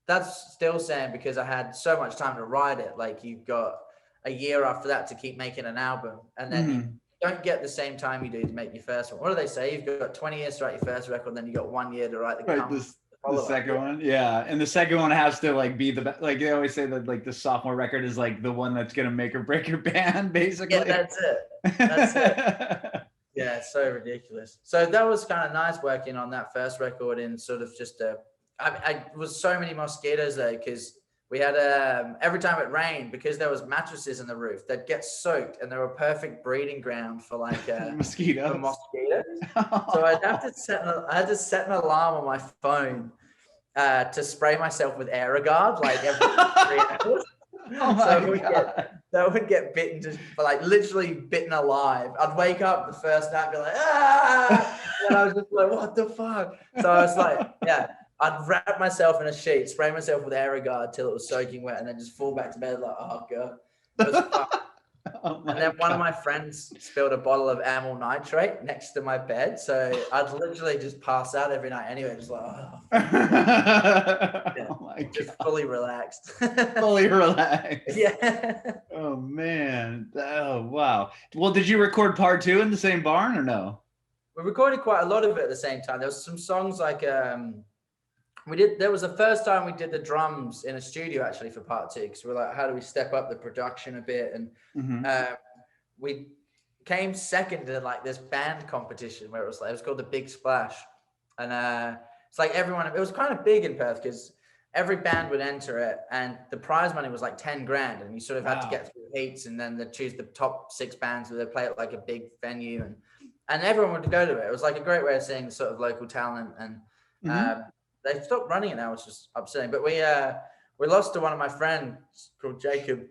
that's still saying, because I had so much time to write it. Like, you've got a year after that to keep making an album, and then you don't get the same time you do to make your first one. What do they say? You've got 20 years to write your first record, then you got 1 year to write the The second one, yeah, and the second one has to like be the like they always say that like the sophomore record is like the one that's gonna make or break your band, basically. Yeah, that's it. That's it. Yeah, it's so ridiculous. So that was kind of nice working on that first record in sort of just I was so many mosquitoes there because we had every time it rained, because there was mattresses in the roof, they'd get soaked, and they were a perfect breeding ground for like mosquitoes. For mosquitoes. So I had to set an alarm on my phone to spray myself with Aerogard like every 3 hours. Oh my God. That would get bitten, just like literally bitten alive. I'd wake up the first night and be like, ah! And I was just like, what the fuck? So I was like, yeah, I'd wrap myself in a sheet, spray myself with Aerogard till it was soaking wet, and then just fall back to bed like, oh God. It was fun. And then one of my friends spilled a bottle of amyl nitrate next to my bed. So I'd literally just pass out every night anyway, just like, oh, yeah, oh my God. Just fully relaxed. Fully relaxed. Yeah. Oh, man. Oh, wow. Well, did you record part 2 in the same barn or no? We recorded quite a lot of it at the same time. There was some songs like, there was the first time we did the drums in a studio actually for part 2, because we're like, how do we step up the production a bit? And we came second in like this band competition where it was called the Big Splash, and it's like it was kind of big in Perth because every band would enter it, and the prize money was like 10 grand, and you sort of had to get through heats, and then they'd choose the top 6 bands where they play at like a big venue, and everyone would go to it. It was like a great way of seeing sort of local talent, and they stopped running it now, which is upsetting. But we lost to one of my friends called Jacob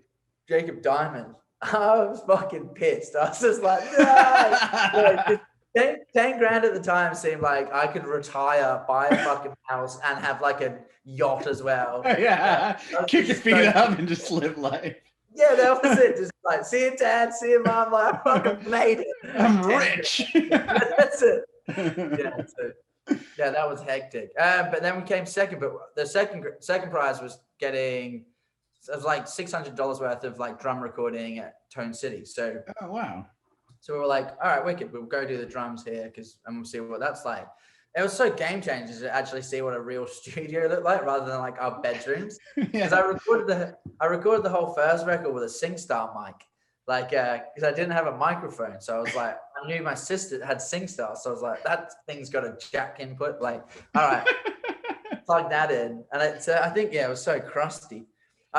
Diamond. I was fucking pissed. I was just like, no. 10 grand at the time seemed like I could retire, buy a fucking house, and have like a yacht as well. Yeah, kick your feet up and just live life. Yeah, that was it. Just like, see you, Dad, see you, Mom. Like, I fucking made it. I'm rich. That's it. Yeah, that was hectic. But then we came second. But the second prize was getting, it was like $600 worth of like drum recording at Tone City. So, oh wow. So we were like, all right, wicked. We'll go do the drums here and we'll see what that's like. It was so game changing to actually see what a real studio looked like rather than like our bedrooms. Because I recorded the whole first record with a SingStar mic, like because I didn't have a microphone. So I was like, I knew my sister had SingStar, so I was like, that thing's got a jack input. Like, all right, plug that in, and I think it was so crusty.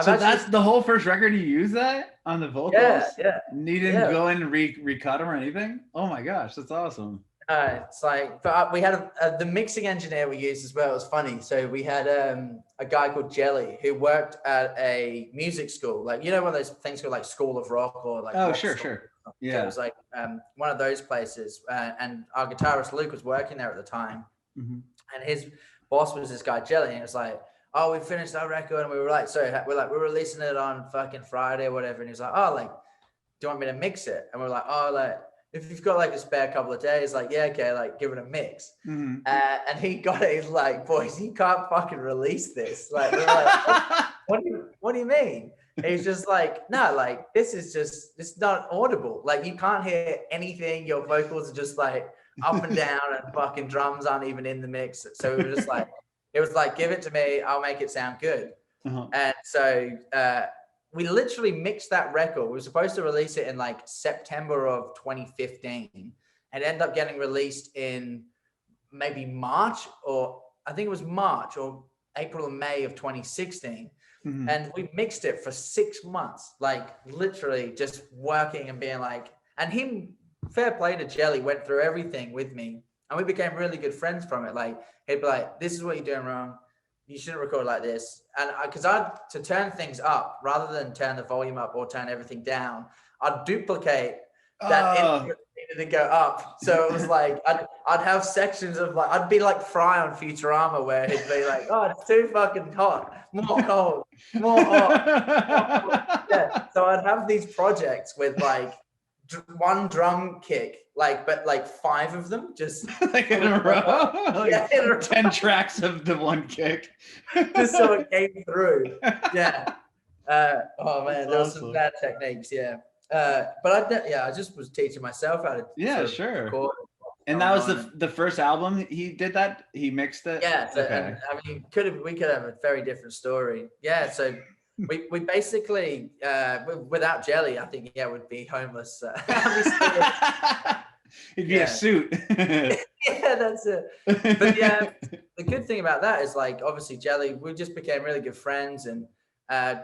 So that's the whole first record you used that on the vocals? Yeah. You didn't go in and recut them or anything? Oh my gosh, that's awesome. It's like, but we had the mixing engineer we used as well. It was funny. So we had a guy called Jelly who worked at a music school, like, you know, one of those things called like School of Rock or like. Oh, sure. Yeah. So it was like one of those places. And our guitarist Luke was working there at the time. And his boss was this guy Jelly. And it was like, oh, we finished our record, and we were like, we're releasing it on fucking Friday or whatever. And he was like, oh, like, do you want me to mix it? And we were like, oh, like, if you've got like a spare couple of days, like, yeah, okay, like, give it a mix. And he got it. He's like, boys, you can't fucking release this. Like, we were like, what do you mean? And he's just like, no, like, it's not audible. Like, you can't hear anything. Your vocals are just like up and down, and fucking drums aren't even in the mix. So we were just like, it was like, give it to me, I'll make it sound good. And so we literally mixed that record. We were supposed to release it in like September of 2015, and ended up getting released in maybe March, or I think it was March or April or May of 2016. And we mixed it for 6 months, like literally just working and being like, and him, fair play to Jelly, went through everything with me. And we became really good friends from it. Like, he'd be like, this is what you're doing wrong. You shouldn't record like this. And because to turn things up, rather than turn the volume up or turn everything down, I'd duplicate that input needed to go up. So it was like, I'd have sections of like, I'd be like Fry on Futurama, where he'd be like, oh, it's too fucking hot, more cold, more hot. More cold. Yeah. So I'd have these projects with like one drum kick, like, but like 5 of them just like in a row. Like in a row. 10 tracks of the one kick. Just so it came through. Yeah. Oh man, there was some bad techniques. Yeah. But I just was teaching myself how to. Yeah, sure. Record. And that was the first album he did that? He mixed it? Yeah. So, okay. And I mean, we could have a very different story. Yeah. So we basically, without Jelly, I think, would be homeless. It'd be a suit. Yeah, that's it. But yeah, the good thing about that is like, obviously Jelly, we just became really good friends. And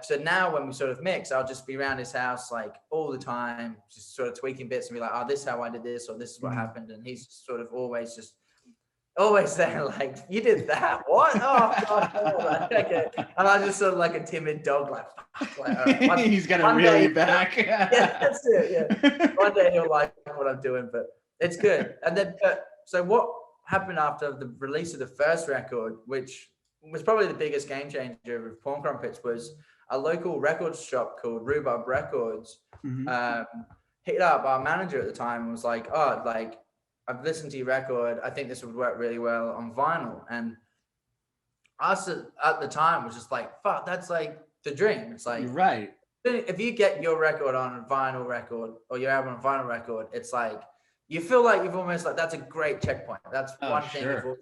so now when we sort of mix, I'll just be around his house like all the time, just sort of tweaking bits and be like, oh, this is how I did this, or this is what happened. And he's sort of always there like, you did that, what? Oh God. Okay. And I'm just sort of like a timid dog, like he's gonna reel you back. Yeah, that's it. Yeah, one day he'll like what I'm doing, but it's good. And then so what happened after the release of the first record, which was probably the biggest game changer of Porn Crumpets, was a local record shop called Rhubarb Records hit up our manager at the time and was like, oh, like, I've listened to your record. I think this would work really well on vinyl. And us at the time was just like, fuck, that's like the dream. It's like, right. If you get your record on a vinyl record or your album on a vinyl record, it's like, you feel like you've almost like, that's a great checkpoint. That's one thing.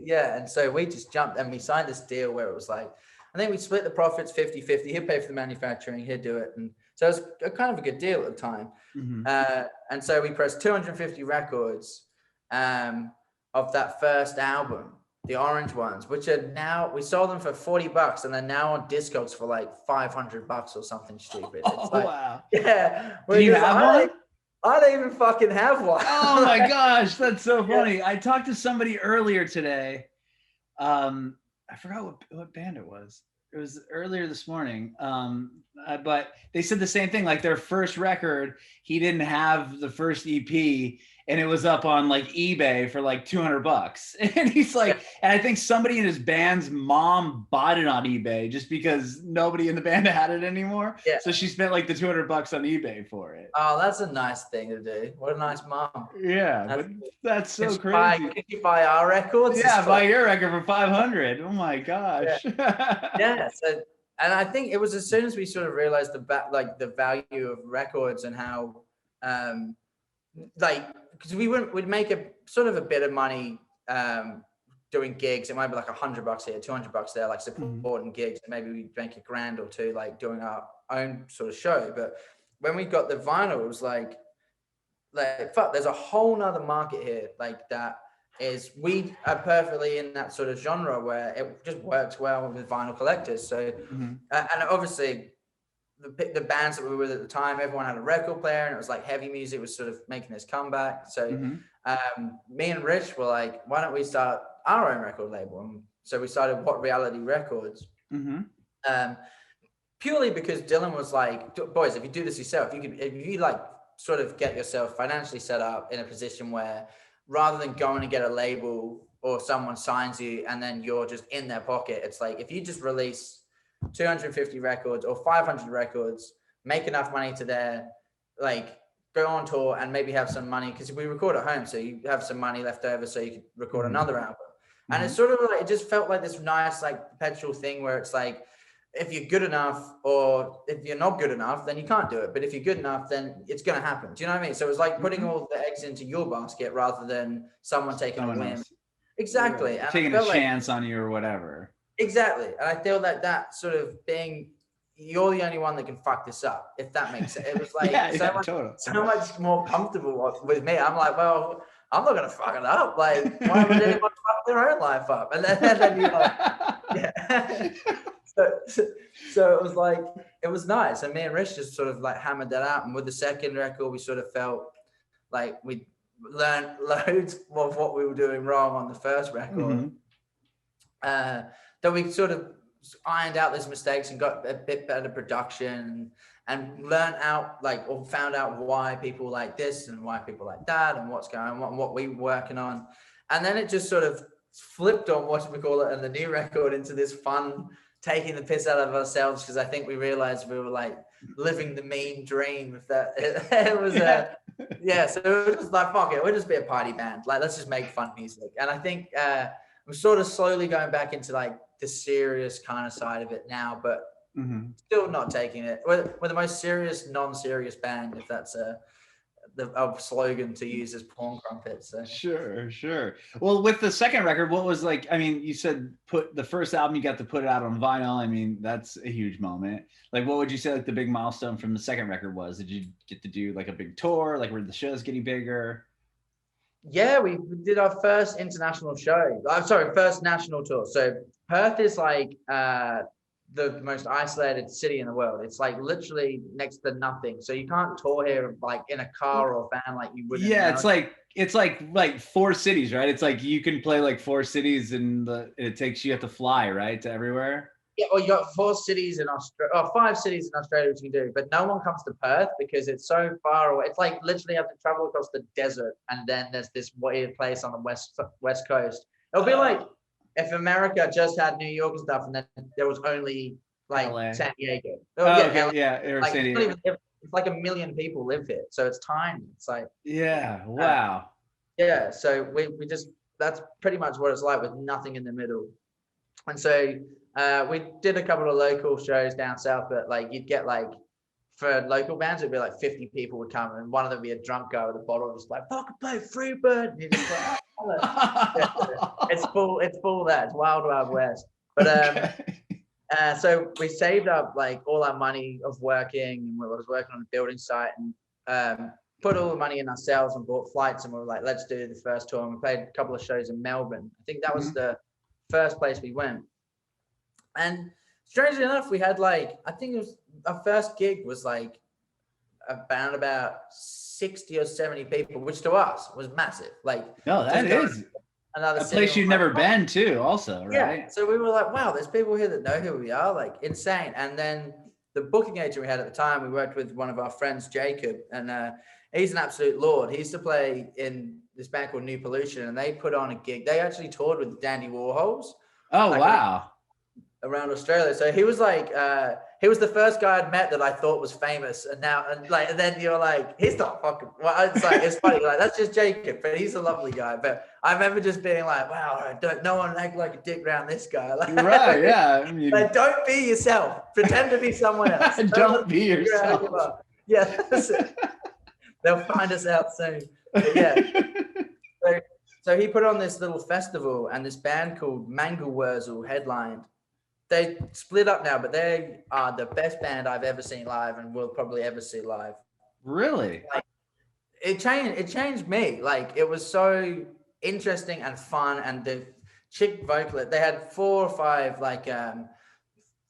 Yeah. And so we just jumped and we signed this deal where it was like, I think we split the profits 50-50. He'd pay for the manufacturing, he'd do it. And so it was kind of a good deal at the time. And so we pressed 250 records of that first album, the orange ones, which are now, we sold them for $40 and they're now on Discogs for like $500 or something stupid. It's like, wow. Yeah. Do you have one? I don't even fucking have one. Oh my gosh, that's so funny. I talked to somebody earlier today. I forgot what band it was. It was earlier this morning. But they said the same thing, like their first record, he didn't have the first EP and it was up on like eBay for like $200. And he's like, and I think somebody in his band's mom bought it on eBay just because nobody in the band had it anymore. Yeah. So she spent like the $200 on eBay for it. Oh, that's a nice thing to do. What a nice mom. Yeah, that's so crazy. Could you buy our records? Yeah, buy your record for $500. Oh my gosh. Yeah. So, and I think it was as soon as we sort of realized the value of records and how, because we'd make a sort of a bit of money doing gigs. It might be like $100 here, $200 there, like supporting gigs. And maybe we'd make $1,000 or $2,000, like doing our own sort of show. But when we got the vinyl, it was like fuck, there's a whole nother market here, like that. Is we are perfectly in that sort of genre where it just works well with vinyl collectors. So, and obviously the bands that we were with at the time, everyone had a record player and it was like heavy music was sort of making this comeback. So me and Rich were like, why don't we start our own record label? And so we started What Reality Records. Purely because Dylan was like, boys, if you do this yourself, if you like sort of get yourself financially set up in a position where rather than going and get a label or someone signs you and then you're just in their pocket, it's like, if you just release 250 records or 500 records, make enough money to there, like go on tour and maybe have some money, because we record at home, so you have some money left over so you could record another album. And it's sort of like, it just felt like this nice, like perpetual thing where it's like, if you're good enough or if you're not good enough, then you can't do it. But if you're good enough, then it's going to happen. Do you know what I mean? So it was like putting all the eggs into your basket rather than someone taking a whim. Exactly. Yeah. Taking a chance on you or whatever. Exactly. And I feel like that sort of being, you're the only one that can fuck this up, if that makes sense. It was like so much more comfortable with me. I'm like, well, I'm not going to fuck it up. Like, why would anyone fuck their own life up? And then you're like, yeah. So it was like, it was nice. And me and Rich just sort of like hammered that out. And with the second record, we sort of felt like we learned loads of what we were doing wrong on the first record. Then we sort of ironed out those mistakes and got a bit better production and learned out, like, or found out why people like this and why people like that and what's going on, what we were working on. And then it just sort of flipped on, whatchamacallit, and the new record into this fun, taking the piss out of ourselves, because I think we realized we were like living the mean dream. If that it was so it was like, fuck it, we'll just be a party band, like let's just make fun music. And I think I'm sort of slowly going back into like the serious kind of side of it now, but still not taking it. We're the most serious non-serious band, if that's slogan to use as Porn Crumpets. So. Sure. Well, with the second record, what was like, I mean, you said put the first album, you got to put it out on vinyl. I mean, that's a huge moment. Like, what would you say like the big milestone from the second record was? Did you get to do like a big tour? Like, were the shows getting bigger? Yeah, we did our first international show. I'm sorry, first national tour. So Perth is like the most isolated city in the world. It's like literally next to nothing. So you can't tour here like in a car or van like you would. Yeah, it's like 4 cities, right? It's like you can play like 4 cities and you have to fly, right, to everywhere. Yeah, well, you got 4 cities in Australia, or 5 cities in Australia, which you can do, but no one comes to Perth because it's so far away. It's like literally you have to travel across the desert, and then there's this weird place on the west coast. It'll be like if America just had New York and stuff, and then there was only like LA. San Diego. Like, San Diego. It's like 1 million people live here, so it's tiny. It's like wow. Yeah, so we just that's pretty much what it's like with nothing in the middle, and so. We did a couple of local shows down south, but like you'd get like for local bands, it'd be like 50 people would come, and one of them would be a drunk guy with a bottle, just like fucking play Freebird. And just like, it's full that it's wild west. But so we saved up like all our money of working, and I was working on a building site, and put all the money in ourselves and bought flights, and we were like, let's do the first tour. And we played a couple of shows in Melbourne. I think that was the first place we went. And strangely enough, we had like, I think it was our first gig was like about 60 or 70 people, which to us was massive. Like, no, that is another place you've never been to also, right? Yeah. So we were like, wow, there's people here that know who we are, like insane. And then the booking agent we had at the time, we worked with one of our friends, Jacob, and he's an absolute lord. He used to play in this band called New Pollution, and they put on a gig. They actually toured with Dandy Warhols. Oh, like, wow. Around Australia. So he was like, he was the first guy I'd met that I thought was famous. And then you're like, he's not fucking, well, it's like, it's funny. Like, that's just Jacob, but he's a lovely guy. But I remember just being like, wow, no one act like a dick around this guy. Like, right. Yeah. I mean, like, don't be yourself. Pretend to be someone else. Don't be yourself. Yeah. That's it. They'll find us out soon. But yeah. So he put on this little festival, and this band called Mangelwurzel headlined. They split up now, but they are the best band I've ever seen live and will probably ever see live. Really? Like, it changed me. Like, it was so interesting and fun. And the chick vocalist, they had 4 or 5 like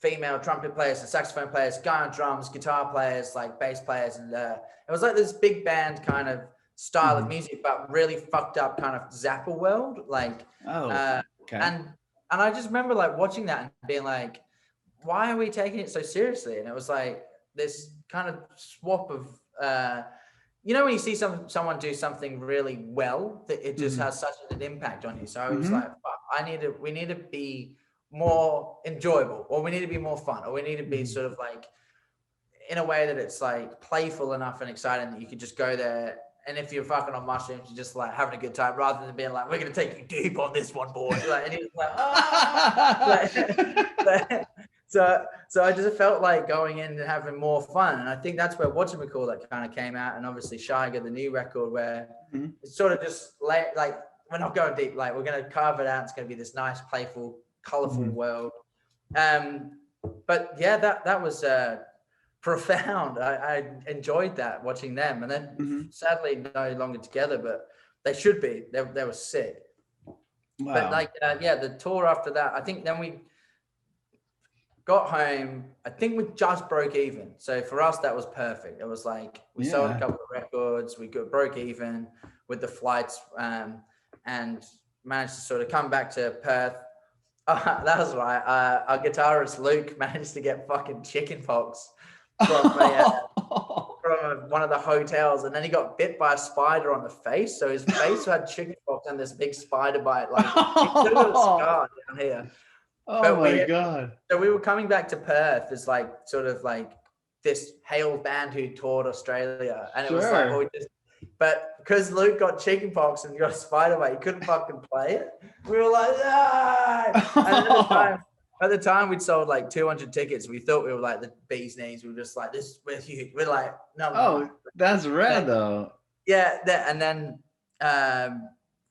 female trumpet players and saxophone players, guy on drums, guitar players, like bass players, and it was like this big band kind of style of music, but really fucked up kind of Zappa world. Like, okay. And I just remember like watching that and being like, why are we taking it so seriously? And it was like this kind of swap of, you know, when you see someone do something really well, that it just has such an impact on you. So I was like, fuck, we need to be more enjoyable, or we need to be more fun, or we need to be sort of like in a way that it's like playful enough and exciting that you could just go there. And if you're fucking on mushrooms, you're just like having a good time, rather than being like, we're going to take you deep on this one, boy. Like, and he was like, so I just felt like going in and having more fun. And I think that's where Whatchamacallit kind of came out. And obviously SHYGA, the new record, where it's sort of just like, we're not going deep. Like, we're going to carve it out. It's going to be this nice, playful, colorful world. But yeah, that was profound. I enjoyed that, watching them, and then sadly no longer together, but they should be. They were sick. Wow. But like the tour after that, I think then we got home, I think we just broke even. So for us that was perfect. It was like we sold a couple of records, we broke even with the flights, and managed to sort of come back to Perth. That was right. Our guitarist Luke managed to get fucking chicken pox from one of the hotels, and then he got bit by a spider on the face. So his face had chicken pox and this big spider bite. Like, he got a scar down here. Oh my God. So we were coming back to Perth as like sort of like this hail band who toured Australia, and it was like but because Luke got chickenpox and got a spider bite, he couldn't fucking play it. We were like, and at the time we'd sold like 200 tickets. We thought we were like the bee's knees. We were just like, we're huge. We're like, no. Oh, that's rad though. Yeah, and then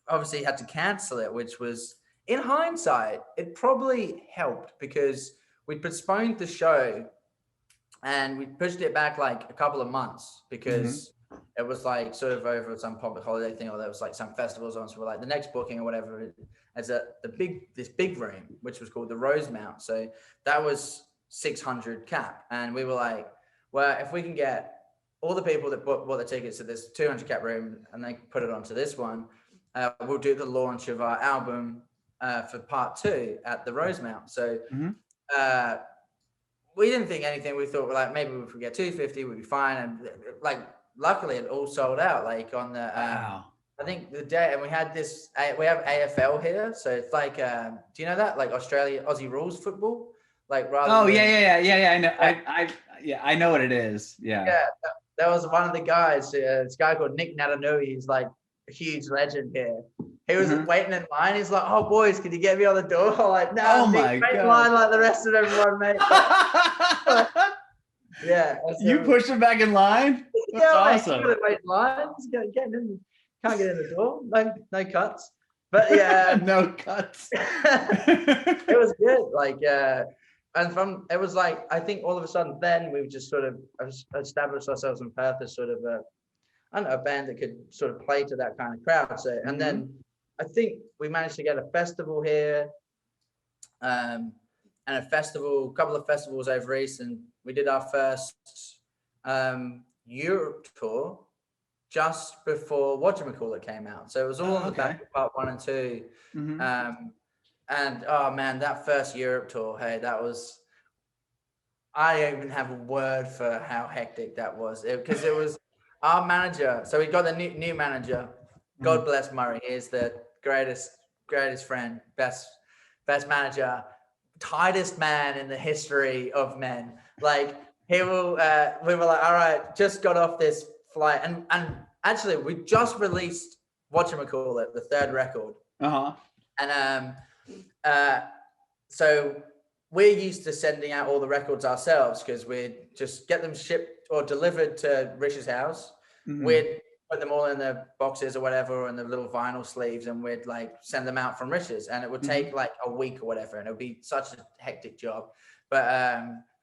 obviously had to cancel it, which was, in hindsight, it probably helped because we postponed the show and we pushed it back like a couple of months because it was like sort of over some public holiday thing, or there was like some festivals on. So we're like, the next booking or whatever as this big room, which was called the Rosemount. So that was 600 cap, and we were like, well, if we can get all the people that bought the tickets to this 200 cap room and they put it onto this one, we'll do the launch of our album for part 2 at the Rosemount. So we didn't think anything. We thought, like, maybe if we get 250, we'd be fine. And like, luckily, it all sold out. Like on the, I think the day, and we had this. We have AFL here, so it's like, do you know that? Like Aussie rules football, like rather. Oh yeah. I know. I know what it is. Yeah. That was one of the guys. This guy called Nick Natanui. He's like a huge legend here. He was waiting in line. He's like, "Oh, boys, can you get me on the door?" I'm like, "No, oh my God. God. Line like the rest of everyone, mate." Yeah. You pushed him back in line? That's awesome. Mate, wait in line. Can't get in the door. No cuts. But yeah. No cuts. It was good. Like, and it was like, I think all of a sudden then we just sort of established ourselves in Perth as sort of a band that could sort of play to that kind of crowd. So, and then I think we managed to get a festival here, and a couple of festivals over East, and we did our first Europe tour just before whatchamacallit came out. So it was all on the back of part 1 and 2. And oh man, that first Europe tour, hey, I don't even have a word for how hectic that was, because it was our manager. So we got the new manager. God bless Murray. He is the greatest friend, best manager, tightest man in the history of men. Like, he will. We were like, all right, just got off this flight, and actually we just released whatchamacallit, the 3rd record. And so we're used to sending out all the records ourselves because we'd just get them shipped or delivered to Rich's house. We'd put them all in the boxes or whatever, or in the little vinyl sleeves, and we'd like send them out from Rich's, and it would take like a week or whatever, and it would be such a hectic job. But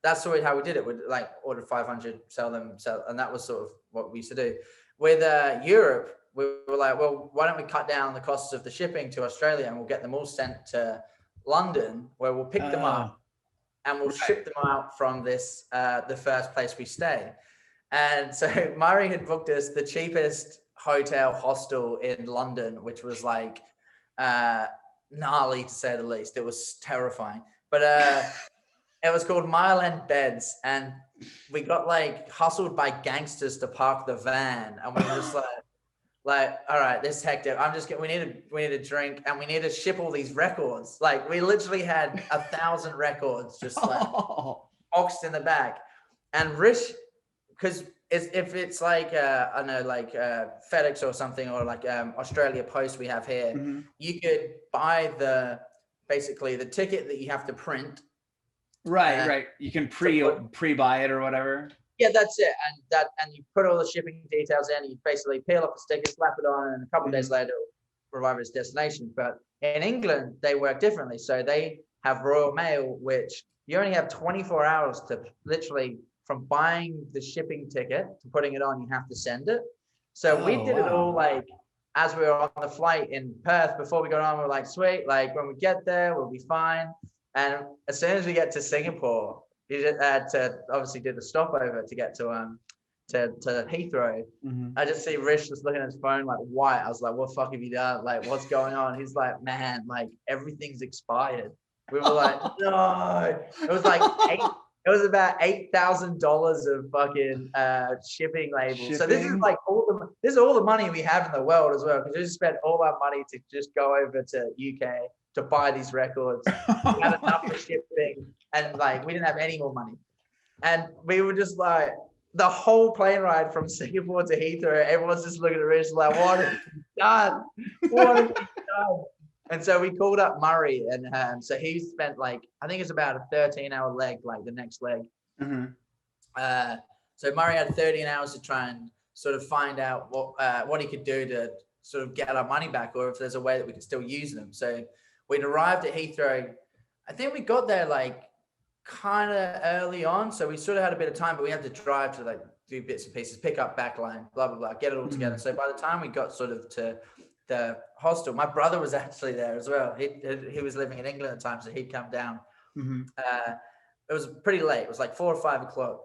that's sort of how we did it. We'd like order 500, sell, and that was sort of what we used to do. With Europe, we were like, well, why don't we cut down the costs of the shipping to Australia, and we'll get them all sent to London, where we'll pick them up and we'll ship them out from this the first place we stay. And so Murray had booked us the cheapest hostel in London, which was like gnarly to say the least. It was terrifying, but it was called Mile End Beds, and we got like hustled by gangsters to park the van, and we were just like, all right, this is hectic. We need a drink, and we need to ship all these records. Like, we literally had 1,000 records just like boxed in the back. And Rich, because if it's like I don't know, like FedEx or something, or like Australia Post we have here, you could buy basically the ticket that you have to print. Right. You can pre-buy it or whatever. Yeah, that's it. And you put all the shipping details in, you basically peel off the sticker, slap it on, and a couple of days later it'll arrive at its destination. But in England, they work differently. So they have Royal Mail, which you only have 24 hours to literally, from buying the shipping ticket to putting it on, you have to send it. So we did it all like as we were on the flight in Perth. Before we got on, we were like, sweet, like when we get there, we'll be fine. And as soon as we get to Singapore, you just had to obviously do the stopover to get to Heathrow. I just see Rich just looking at his phone like white. I was like, what the fuck have you done? Like, what's going on? He's like, man, like everything's expired. We were like, no. It was like about $8,000 of fucking shipping labels. So this is like all the money we have in the world as well, because we just spent all our money to just go over to UK to buy these records. We had enough for shipping, and like we didn't have any more money. And we were just like, the whole plane ride from Singapore to Heathrow, everyone's just looking at Rich like, what have you done? What have you done? And so we called up Murray, and so he spent like, I think it's about a 13-hour leg, like the next leg. So Murray had 13 hours to try and sort of find out what he could do to sort of get our money back, or if there's a way that we could still use them. So we'd arrived at Heathrow. I think we got there like kind of early on, so we sort of had a bit of time, but we had to drive to like do bits and pieces, pick up backline, blah blah blah, get it all together. So by the time we got sort of to the hostel, my brother was actually there as well. He was living in England at the time, so he'd come down. It was pretty late. It was like 4 or 5 o'clock,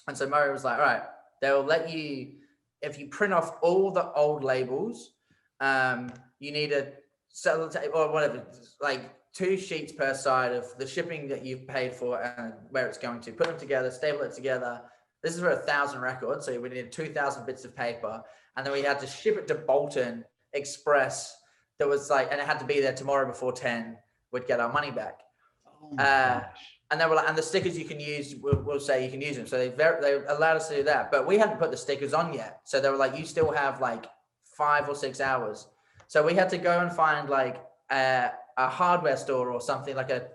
and so Murray was like, all right, they'll let you, if you print off all the old labels, you need a sellotape or whatever, like 2 sheets per side of the shipping that you've paid for and where it's going to. Put them together, staple it together. This is for 1,000 records, so we needed 2,000 bits of paper, and then we had to ship it to Bolton Express. That was like, and it had to be there tomorrow before 10. We'd get our money back. Oh my gosh. And they were like, and the stickers you can use, we'll say you can use them. So they allowed us to do that, but we hadn't put the stickers on yet. So they were like, you still have like 5 or 6 hours. So we had to go and find like a hardware store or something, like a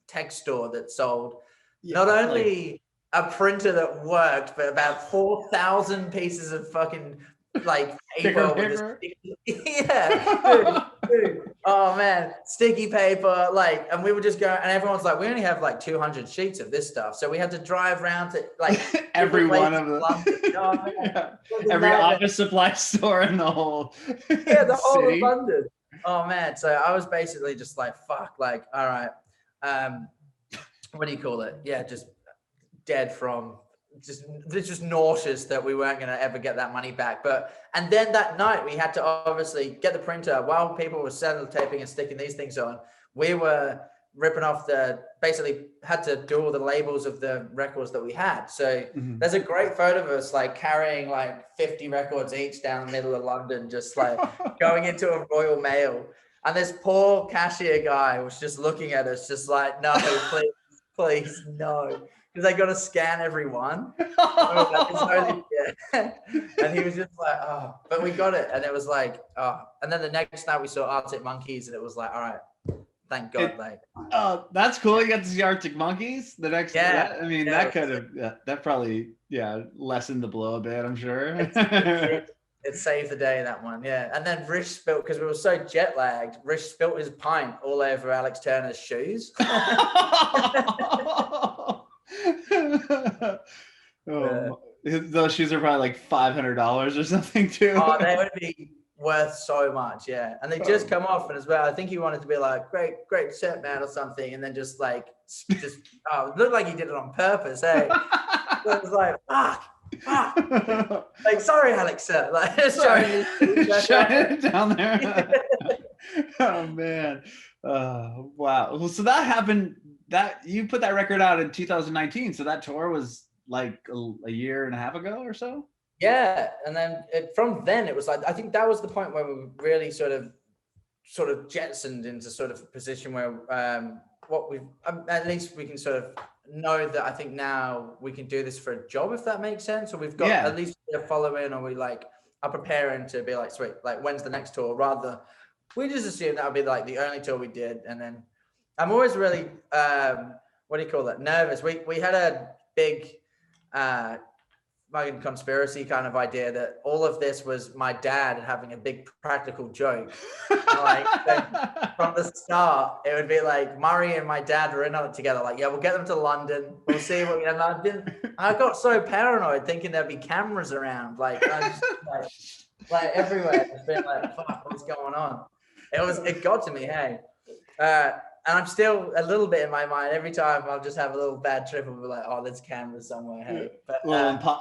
tech store that sold not only a printer that worked, but about 4,000 pieces of fucking like paper with dude. Oh man, sticky paper, like, and we would just go, and everyone's like, we only have like 200 sheets of this stuff, so we had to drive around to like every one of them. Every office supply store in the whole the whole city. of London. Oh man, so I was basically just like, fuck, like, all right, what do you call it? Yeah, just dead from just nauseous that we weren't going to ever get that money back. And then that night we had to obviously get the printer while people were sellotaping and sticking these things on. We were ripping off basically had to do all the labels of the records that we had. So there's a great photo of us like carrying like 50 records each down the middle of London, just like going into a Royal Mail. And this poor cashier guy was just looking at us just like, no, please, no. Because they got to scan every one. And he was just like, oh, but we got it. And it was like, oh. And then the next night we saw Arctic Monkeys, and it was like, all right, thank God. Oh, that's cool. You got to see Arctic Monkeys the next day. I mean, that could have, that probably, lessened the blow a bit, I'm sure. It saved the day, that one, And then Rish spilt, because we were so jet lagged, Rish spilt his pint all over Alex Turner's shoes. Those shoes are probably like $500 or something too. Oh, they would be worth so much, and they just come off. And as well, I think he wanted to be like, great set, man, or something, and then just it looked like he did it on purpose. Hey, so it was like, fuck. Like, sorry, Alex, sir. Like, shutting it down there. Oh man. Wow. Well, so that happened. That you put that record out in 2019, so that tour was like a year and a half ago or so. And then from then it was like, I think that was the point where we really sort of jettisoned into sort of a position where at least we can sort of know that I think now we can do this for a job, if that makes sense. Or we've got at least a following, or we like are preparing to be like, sweet, like when's the next tour? Rather, we just assumed that would be like the only tour we did, and then. I'm always really, nervous. We had a big fucking conspiracy kind of idea that all of this was my dad having a big practical joke. Like, from the start, it would be like Murray and my dad were in on it together. Like, we'll get them to London. We'll see what. And I got so paranoid thinking there'd be cameras around. Like, I just like everywhere. Just being like, fuck, what's going on? It got to me. Hey. And I'm still a little bit in my mind. Every time I'll just have a little bad trip and be like, oh, there's cameras somewhere. Hey, but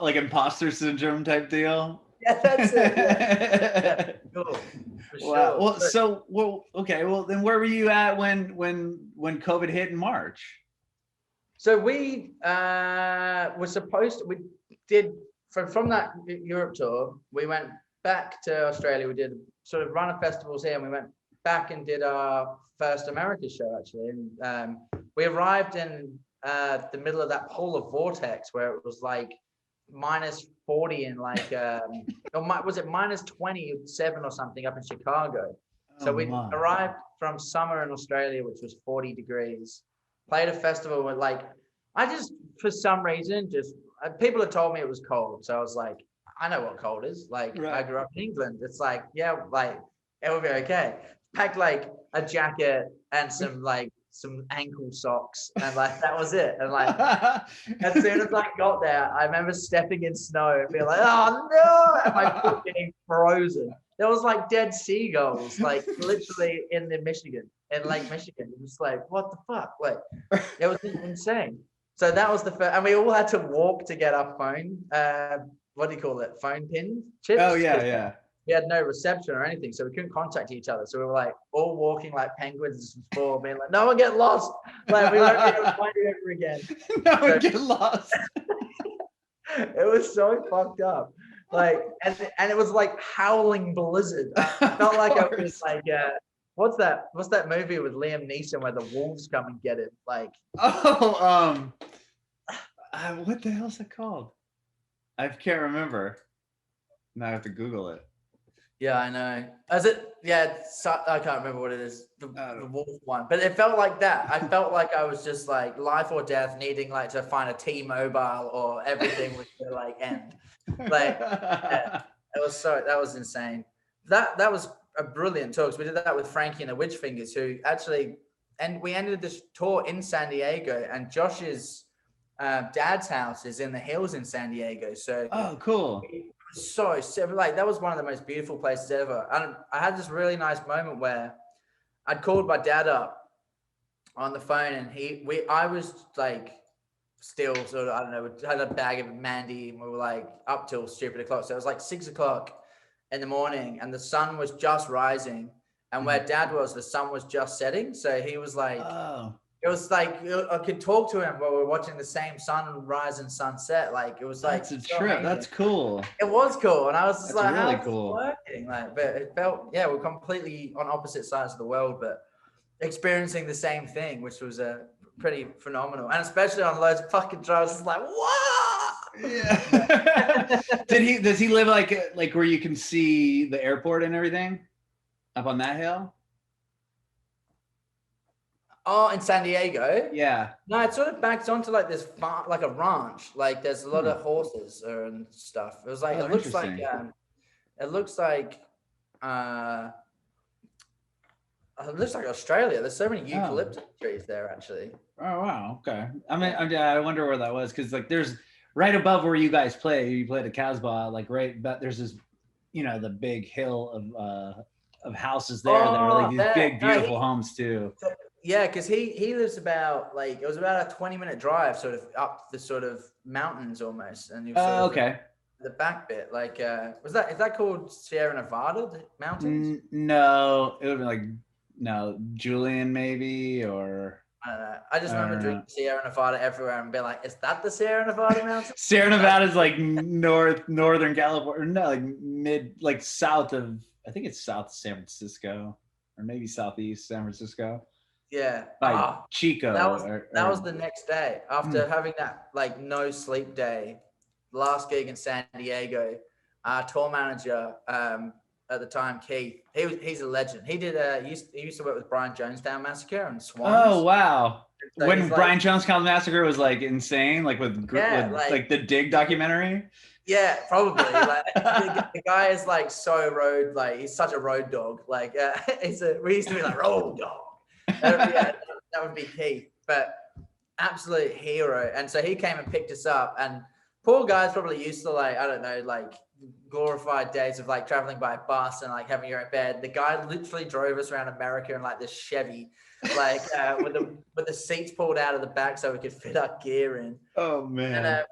like imposter syndrome type deal. Yeah, that's it. Cool. Wow. Sure. Okay. Well, then where were you at when COVID hit in March? So we we did from that Europe tour, we went back to Australia. We did sort of run of festivals here, and we went back and did our first America show, actually. And we arrived in the middle of that polar vortex where it was like -40 and like was it -27 or something up in Chicago. So we arrived from summer in Australia, which was 40 degrees, played a festival with like, I just, for some reason, just people had told me it was cold, so I was like, I know what cold is. Like, Right. I grew up in England. It's like, yeah, like, it will be okay. Packed like a jacket and some ankle socks, and like that was it. And like as soon as I got there, I remember stepping in snow and being like, oh no, and my foot getting frozen. There was like dead seagulls, like literally in Lake Michigan. It was like, what the fuck? Like, it was insane. So that was the first, and we all had to walk to get our phone. What do you call it? Phone pin chips. Oh yeah. We had no reception or anything, so we couldn't contact each other. So we were like all walking like penguins before, being like, "No one get lost! Like we won't be able to find you ever again." No one get lost. It was so fucked up. Like, and it was like howling blizzard. I felt like I was like, what's that movie with Liam Neeson where the wolves come and get him? Like, what the hell's it called? I can't remember. Now I have to Google it. Yeah, I know. Is it? Yeah, I can't remember what it is. The wolf one, but it felt like that. I felt like I was just like life or death, needing like to find a T-Mobile or everything was to like end. Like, yeah, that was insane. That was a brilliant tour. We did that with Frankie and the Witch Fingers, who actually, and we ended this tour in San Diego, and Josh's dad's house is in the hills in San Diego. So cool. So like that was one of the most beautiful places ever. And I had this really nice moment where I'd called my dad up on the phone, and I was like still sort of, I don't know, we had a bag of Mandy, and we were like up till stupid o'clock. So it was like 6 o'clock in the morning, and the sun was just rising, and where dad was, the sun was just setting. So he was like, it was like I could talk to him while we were watching the same sunrise and sunset. Like it was like that's a trip. Amazing. That's cool. It was cool, and I was just like, really how's cool. This working? Like, but it felt, yeah, we're completely on opposite sides of the world, but experiencing the same thing, which was pretty phenomenal, and especially on loads of fucking drugs. It's like, what? Yeah. Does he live like where you can see the airport and everything up on that hill? Oh, in San Diego? Yeah. No, it sort of backs onto like this farm, like a ranch. Like there's a lot of horses and stuff. It was like, it looks like Australia. There's so many eucalyptus trees there, actually. Oh wow, okay. I wonder where that was, because like there's right above where you guys play. You play the Casbah, like right, but there's this, the big hill of houses there that are like these big beautiful homes too. Yeah, because he lives about it was about a 20-minute drive, sort of up the sort of mountains almost, and he was okay. The back bit, like is that called Sierra Nevada, the mountains? No, it would be like Julian maybe, or I don't know. I just remember drinking Sierra Nevada everywhere and being like, is that the Sierra Nevada mountains? Sierra Nevada is like northern California, no, like mid, like south of, I think it's south of San Francisco, or maybe southeast San Francisco. Yeah. By Chico. That was the next day after having that like no sleep day. Last gig in San Diego. Our tour manager at the time, Keith, he's a legend. He used to work with Brian Jonestown Massacre and Swans. Oh wow. So when Brian Jonestown Massacre was like insane, like with the Dig documentary. Yeah, probably. Like the guy is like so road, like he's such a road dog. Like we used to be like road dog. That would be Keith, but absolute hero. And so he came and picked us up, and poor guy's probably used to like, I don't know, like glorified days of like traveling by bus and like having your own bed. The guy literally drove us around America in like this Chevy, like with the seats pulled out of the back so we could fit our gear in. Oh man. And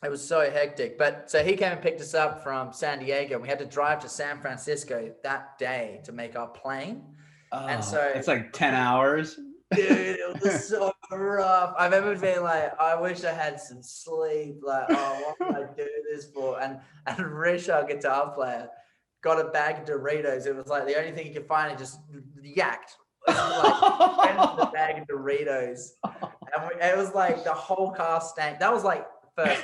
it was so hectic. But so he came and picked us up from San Diego, and we had to drive to San Francisco that day to make our plane. And so it's like 10 hours. Dude, it was so rough. I remember being like, I wish I had some sleep. Like, what did I do this for? And Rich, our guitar player, got a bag of Doritos. It was like the only thing he could find, and just yacked. Like, the bag of Doritos. And it was like the whole car stank. That was like first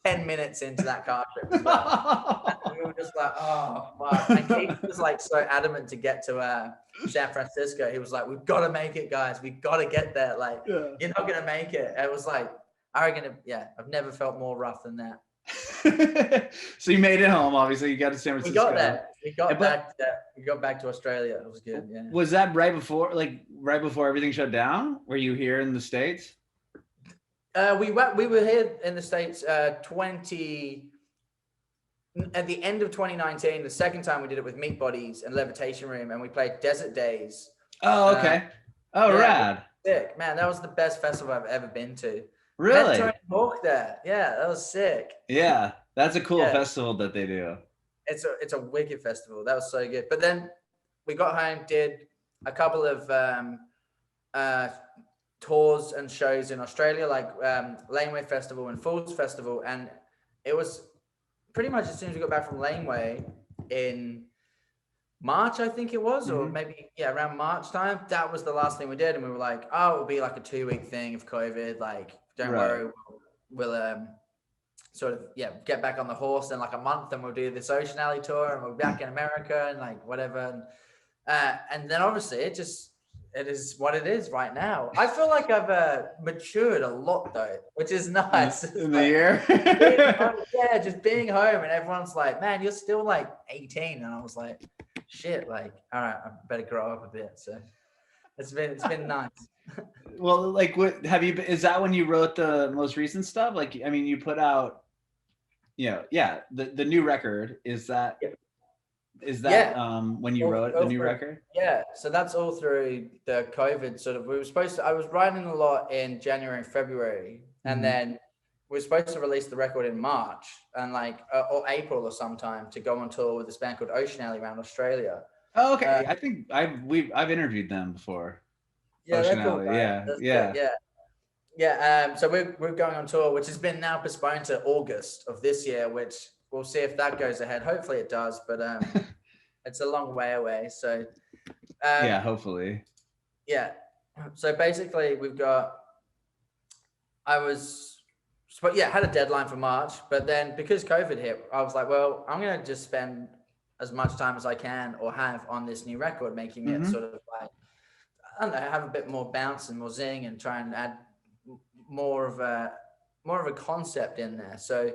10 minutes into that car trip as well. And we were just like, oh, fuck. And Keith was like so adamant to get to San Francisco. He was like, we've got to make it, guys. We've got to get there. Like, you're not going to make it. And it was like, I reckon, I've never felt more rough than that. So you made it home, obviously. You got to San Francisco. We got there. We got back to Australia. It was good. Yeah. Was that right before everything shut down? Were you here in the States? We were here in the States at the end of 2019. The second time we did it with Meat Bodies and Levitation Room, and we played Desert Days. Oh, okay. Rad. Sick, man. That was the best festival I've ever been to. Really? Tony Hawk there. Yeah, that was sick. Yeah, that's a cool festival that they do. It's a wicked festival. That was so good. But then we got home, did a couple of tours and shows in Australia, like Laneway Festival and Falls Festival, and it was pretty much as soon as we got back from Laneway in March, I think it was, or maybe around March time. That was the last thing we did, and we were like, oh, it'll be like a 2-week thing of COVID. Like, don't worry, we'll sort of get back on the horse in like a month, and we'll do this Ocean Alley tour, and we'll be back in America and like whatever. And then obviously it is what it is right now. I feel like I've matured a lot though, which is nice. In the year? Just being home and everyone's like, man, you're still like 18. And I was like, shit, like, all right, I better grow up a bit. So it's been nice. Well, like, what have you been, is that when you wrote the most recent stuff? Like, I mean, you put out, the new record, is that when you wrote the new record? Yeah, so that's all through the COVID sort of. I was writing a lot in January and February, and then we were supposed to release the record in March and like or April or sometime to go on tour with this band called Ocean Alley around Australia. Oh, okay. I think I've interviewed them before. Yeah, Ocean they're cool, Alley. Right? Yeah. So we're going on tour, which has been now postponed to August of this year, which we'll see if that goes ahead. Hopefully it does, but it's a long way away. So hopefully. Yeah. So basically had a deadline for March, but then because COVID hit, I was like, well, I'm going to just spend as much time as I can or have on this new record, making it sort of like, I don't know, have a bit more bounce and more zing and try and add more of a concept in there. So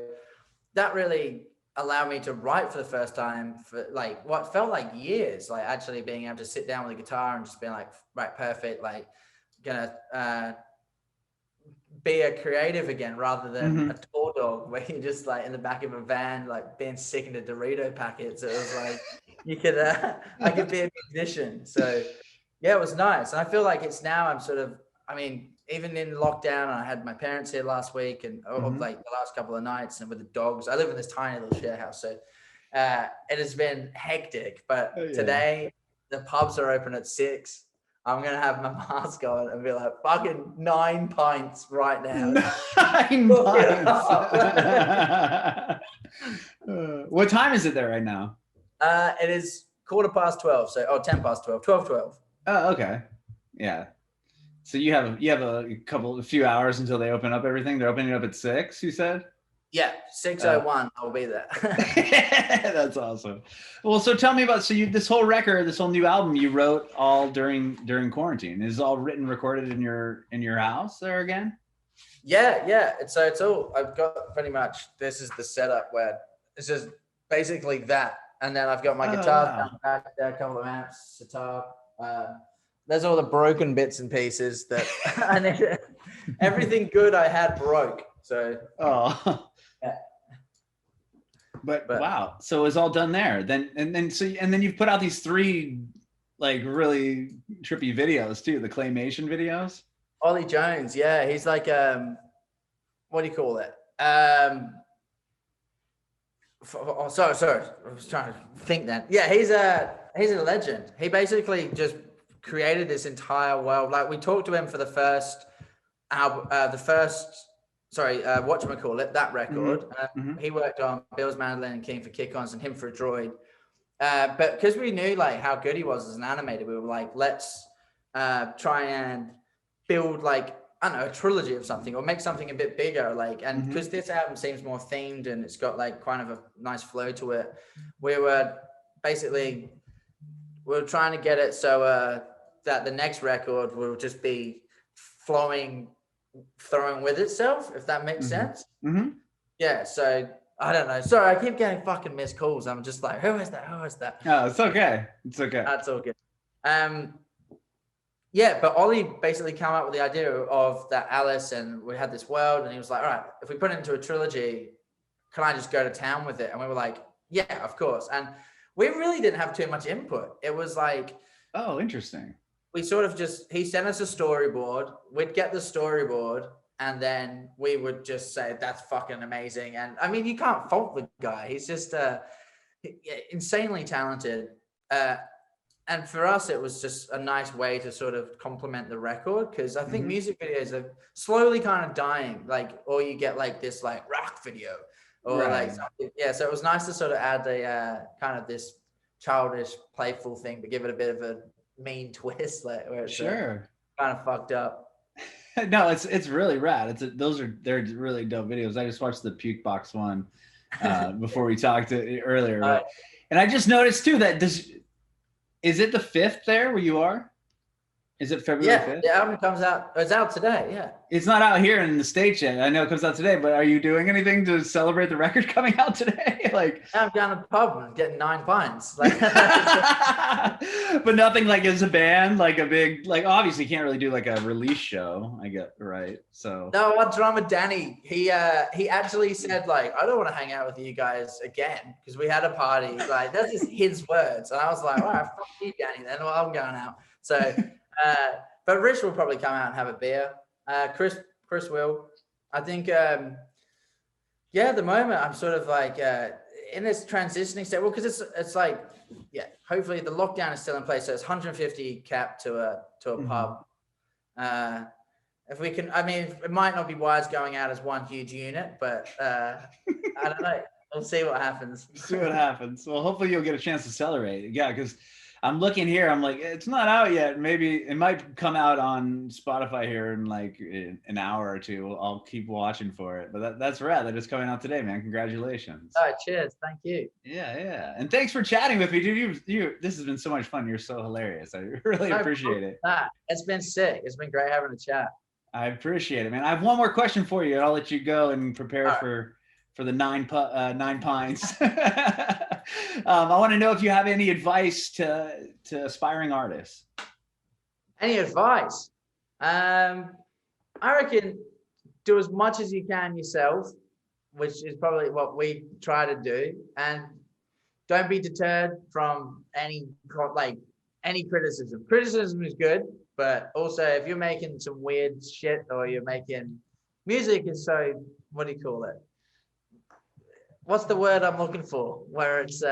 that really allowed me to write for the first time for like what felt like years, like actually being able to sit down with a guitar and just being like, right, perfect, like gonna be a creative again rather than a tour dog where you're just like in the back of a van like being sick into Dorito packets. It was like I could be a musician. So yeah, it was nice. And I feel like it's now even in lockdown, I had my parents here last week and like the last couple of nights, and with the dogs. I live in this tiny little share house, so it has been hectic. But today the pubs are open at 6. I'm gonna have my mask on and be like, fucking 9 pints right now. 9 pints. What time is it there right now? It is 12:15. So 10:12. 12:12. Oh, okay. Yeah. So you have a few hours until they open up everything. They're opening it up at 6, you said? Yeah, 6:01. I'll be there. That's awesome. Well, so tell me about this whole record, this whole new album you wrote all during quarantine. Is it all written, recorded in your house there again? Yeah. So it's all I've got pretty much. This is the setup where it's just basically that, and then I've got my guitar down back there, a couple of amps, guitar. There's all the broken bits and pieces that I need. Everything good I had broke. So. Yeah. But wow, so it's all done there. Then you've put out these 3 like really trippy videos too, the claymation videos. Ollie Jones, yeah, he's like what do you call it? Sorry, I was trying to think that. Yeah, he's a legend. He basically just created this entire world. Like we talked to him for the first album, whatchamacallit, that record. He worked on Bill's Mandolin and King for Kick-Ons and Him for a Droid. But because we knew like how good he was as an animator, we were like, let's try and build like, I don't know, a trilogy of something or make something a bit bigger. Like, and because this album seems more themed and it's got like kind of a nice flow to it, we were trying to get it so that the next record will just be throwing with itself, if that makes sense. Yeah, so I don't know. Sorry, I keep getting fucking missed calls. I'm just like, who is that? Who is that? No, it's okay. It's okay. That's all good. Yeah, but Ollie basically came up with the idea of that Alice, and we had this world, and he was like, all right, if we put it into a trilogy, can I just go to town with it? And we were like, yeah, of course. And we really didn't have too much input. It was like, oh, interesting. We sort of just, he sent us a storyboard, we'd get the storyboard, and then we would just say, that's fucking amazing. And I mean, you can't fault the guy. He's just insanely talented. And for us, it was just a nice way to sort of complement the record, because I think music videos are slowly kind of dying, like, or you get like this like rock video or like something. Yeah, so it was nice to sort of add a kind of this childish, playful thing, but give it a bit of a mean twist, like where it's kind of fucked up. No, it's really rad. They're really dope videos. I just watched the Puke Box one before we talked earlier, and I just noticed too that is it the 5th there where you are? Is it February 5th? The album comes out. It's out today. Yeah. It's not out here in the States yet. I know it comes out today, but are you doing anything to celebrate the record coming out today? Like, I'm down at the pub and getting 9 pints. Like, but nothing like as a band, like a big, like obviously you can't really do like a release show. I get right. So no, our drummer Danny, he actually said like, I don't want to hang out with you guys again because we had a party. Like that's just his words, and I was like, all right, fuck you, Danny. Then well, I'm going out. So. But Rich will probably come out and have a beer. Chris will. I think, at the moment I'm sort of like in this transitioning state. Well, because it's like, hopefully the lockdown is still in place, so it's 150 cap to a pub. If we can, I mean, it might not be wise going out as one huge unit, but I don't know. We'll see what happens. See what happens. Well, hopefully you'll get a chance to celebrate. Yeah, because I'm looking here. I'm like, it's not out yet. Maybe it might come out on Spotify here in like an hour or two. I'll keep watching for it. But that's rad. That is coming out today, man. Congratulations. All right, cheers. Thank you. Yeah. And thanks for chatting with me, dude. You this has been so much fun. You're so hilarious. I really appreciate it. It's been sick. It's been great having a chat. I appreciate it, man. I have one more question for you, and I'll let you go and prepare for the 9 pints. I want to know if you have any advice to aspiring artists. Any advice? I reckon do as much as you can yourself, which is probably what we try to do, and don't be deterred from any criticism. Criticism is good, but also if you're making some weird shit or you're making music is so, what do you call it? What's the word I'm looking for? Where it's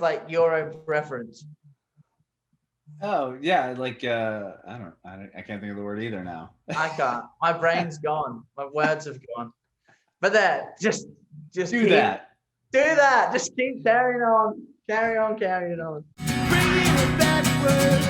like your own preference. Oh yeah, like I can't think of the word either now. I can't. My brain's gone. My words have gone. But there, just do that. Do that. Just keep carrying on. Carry on. Bringing it backwards.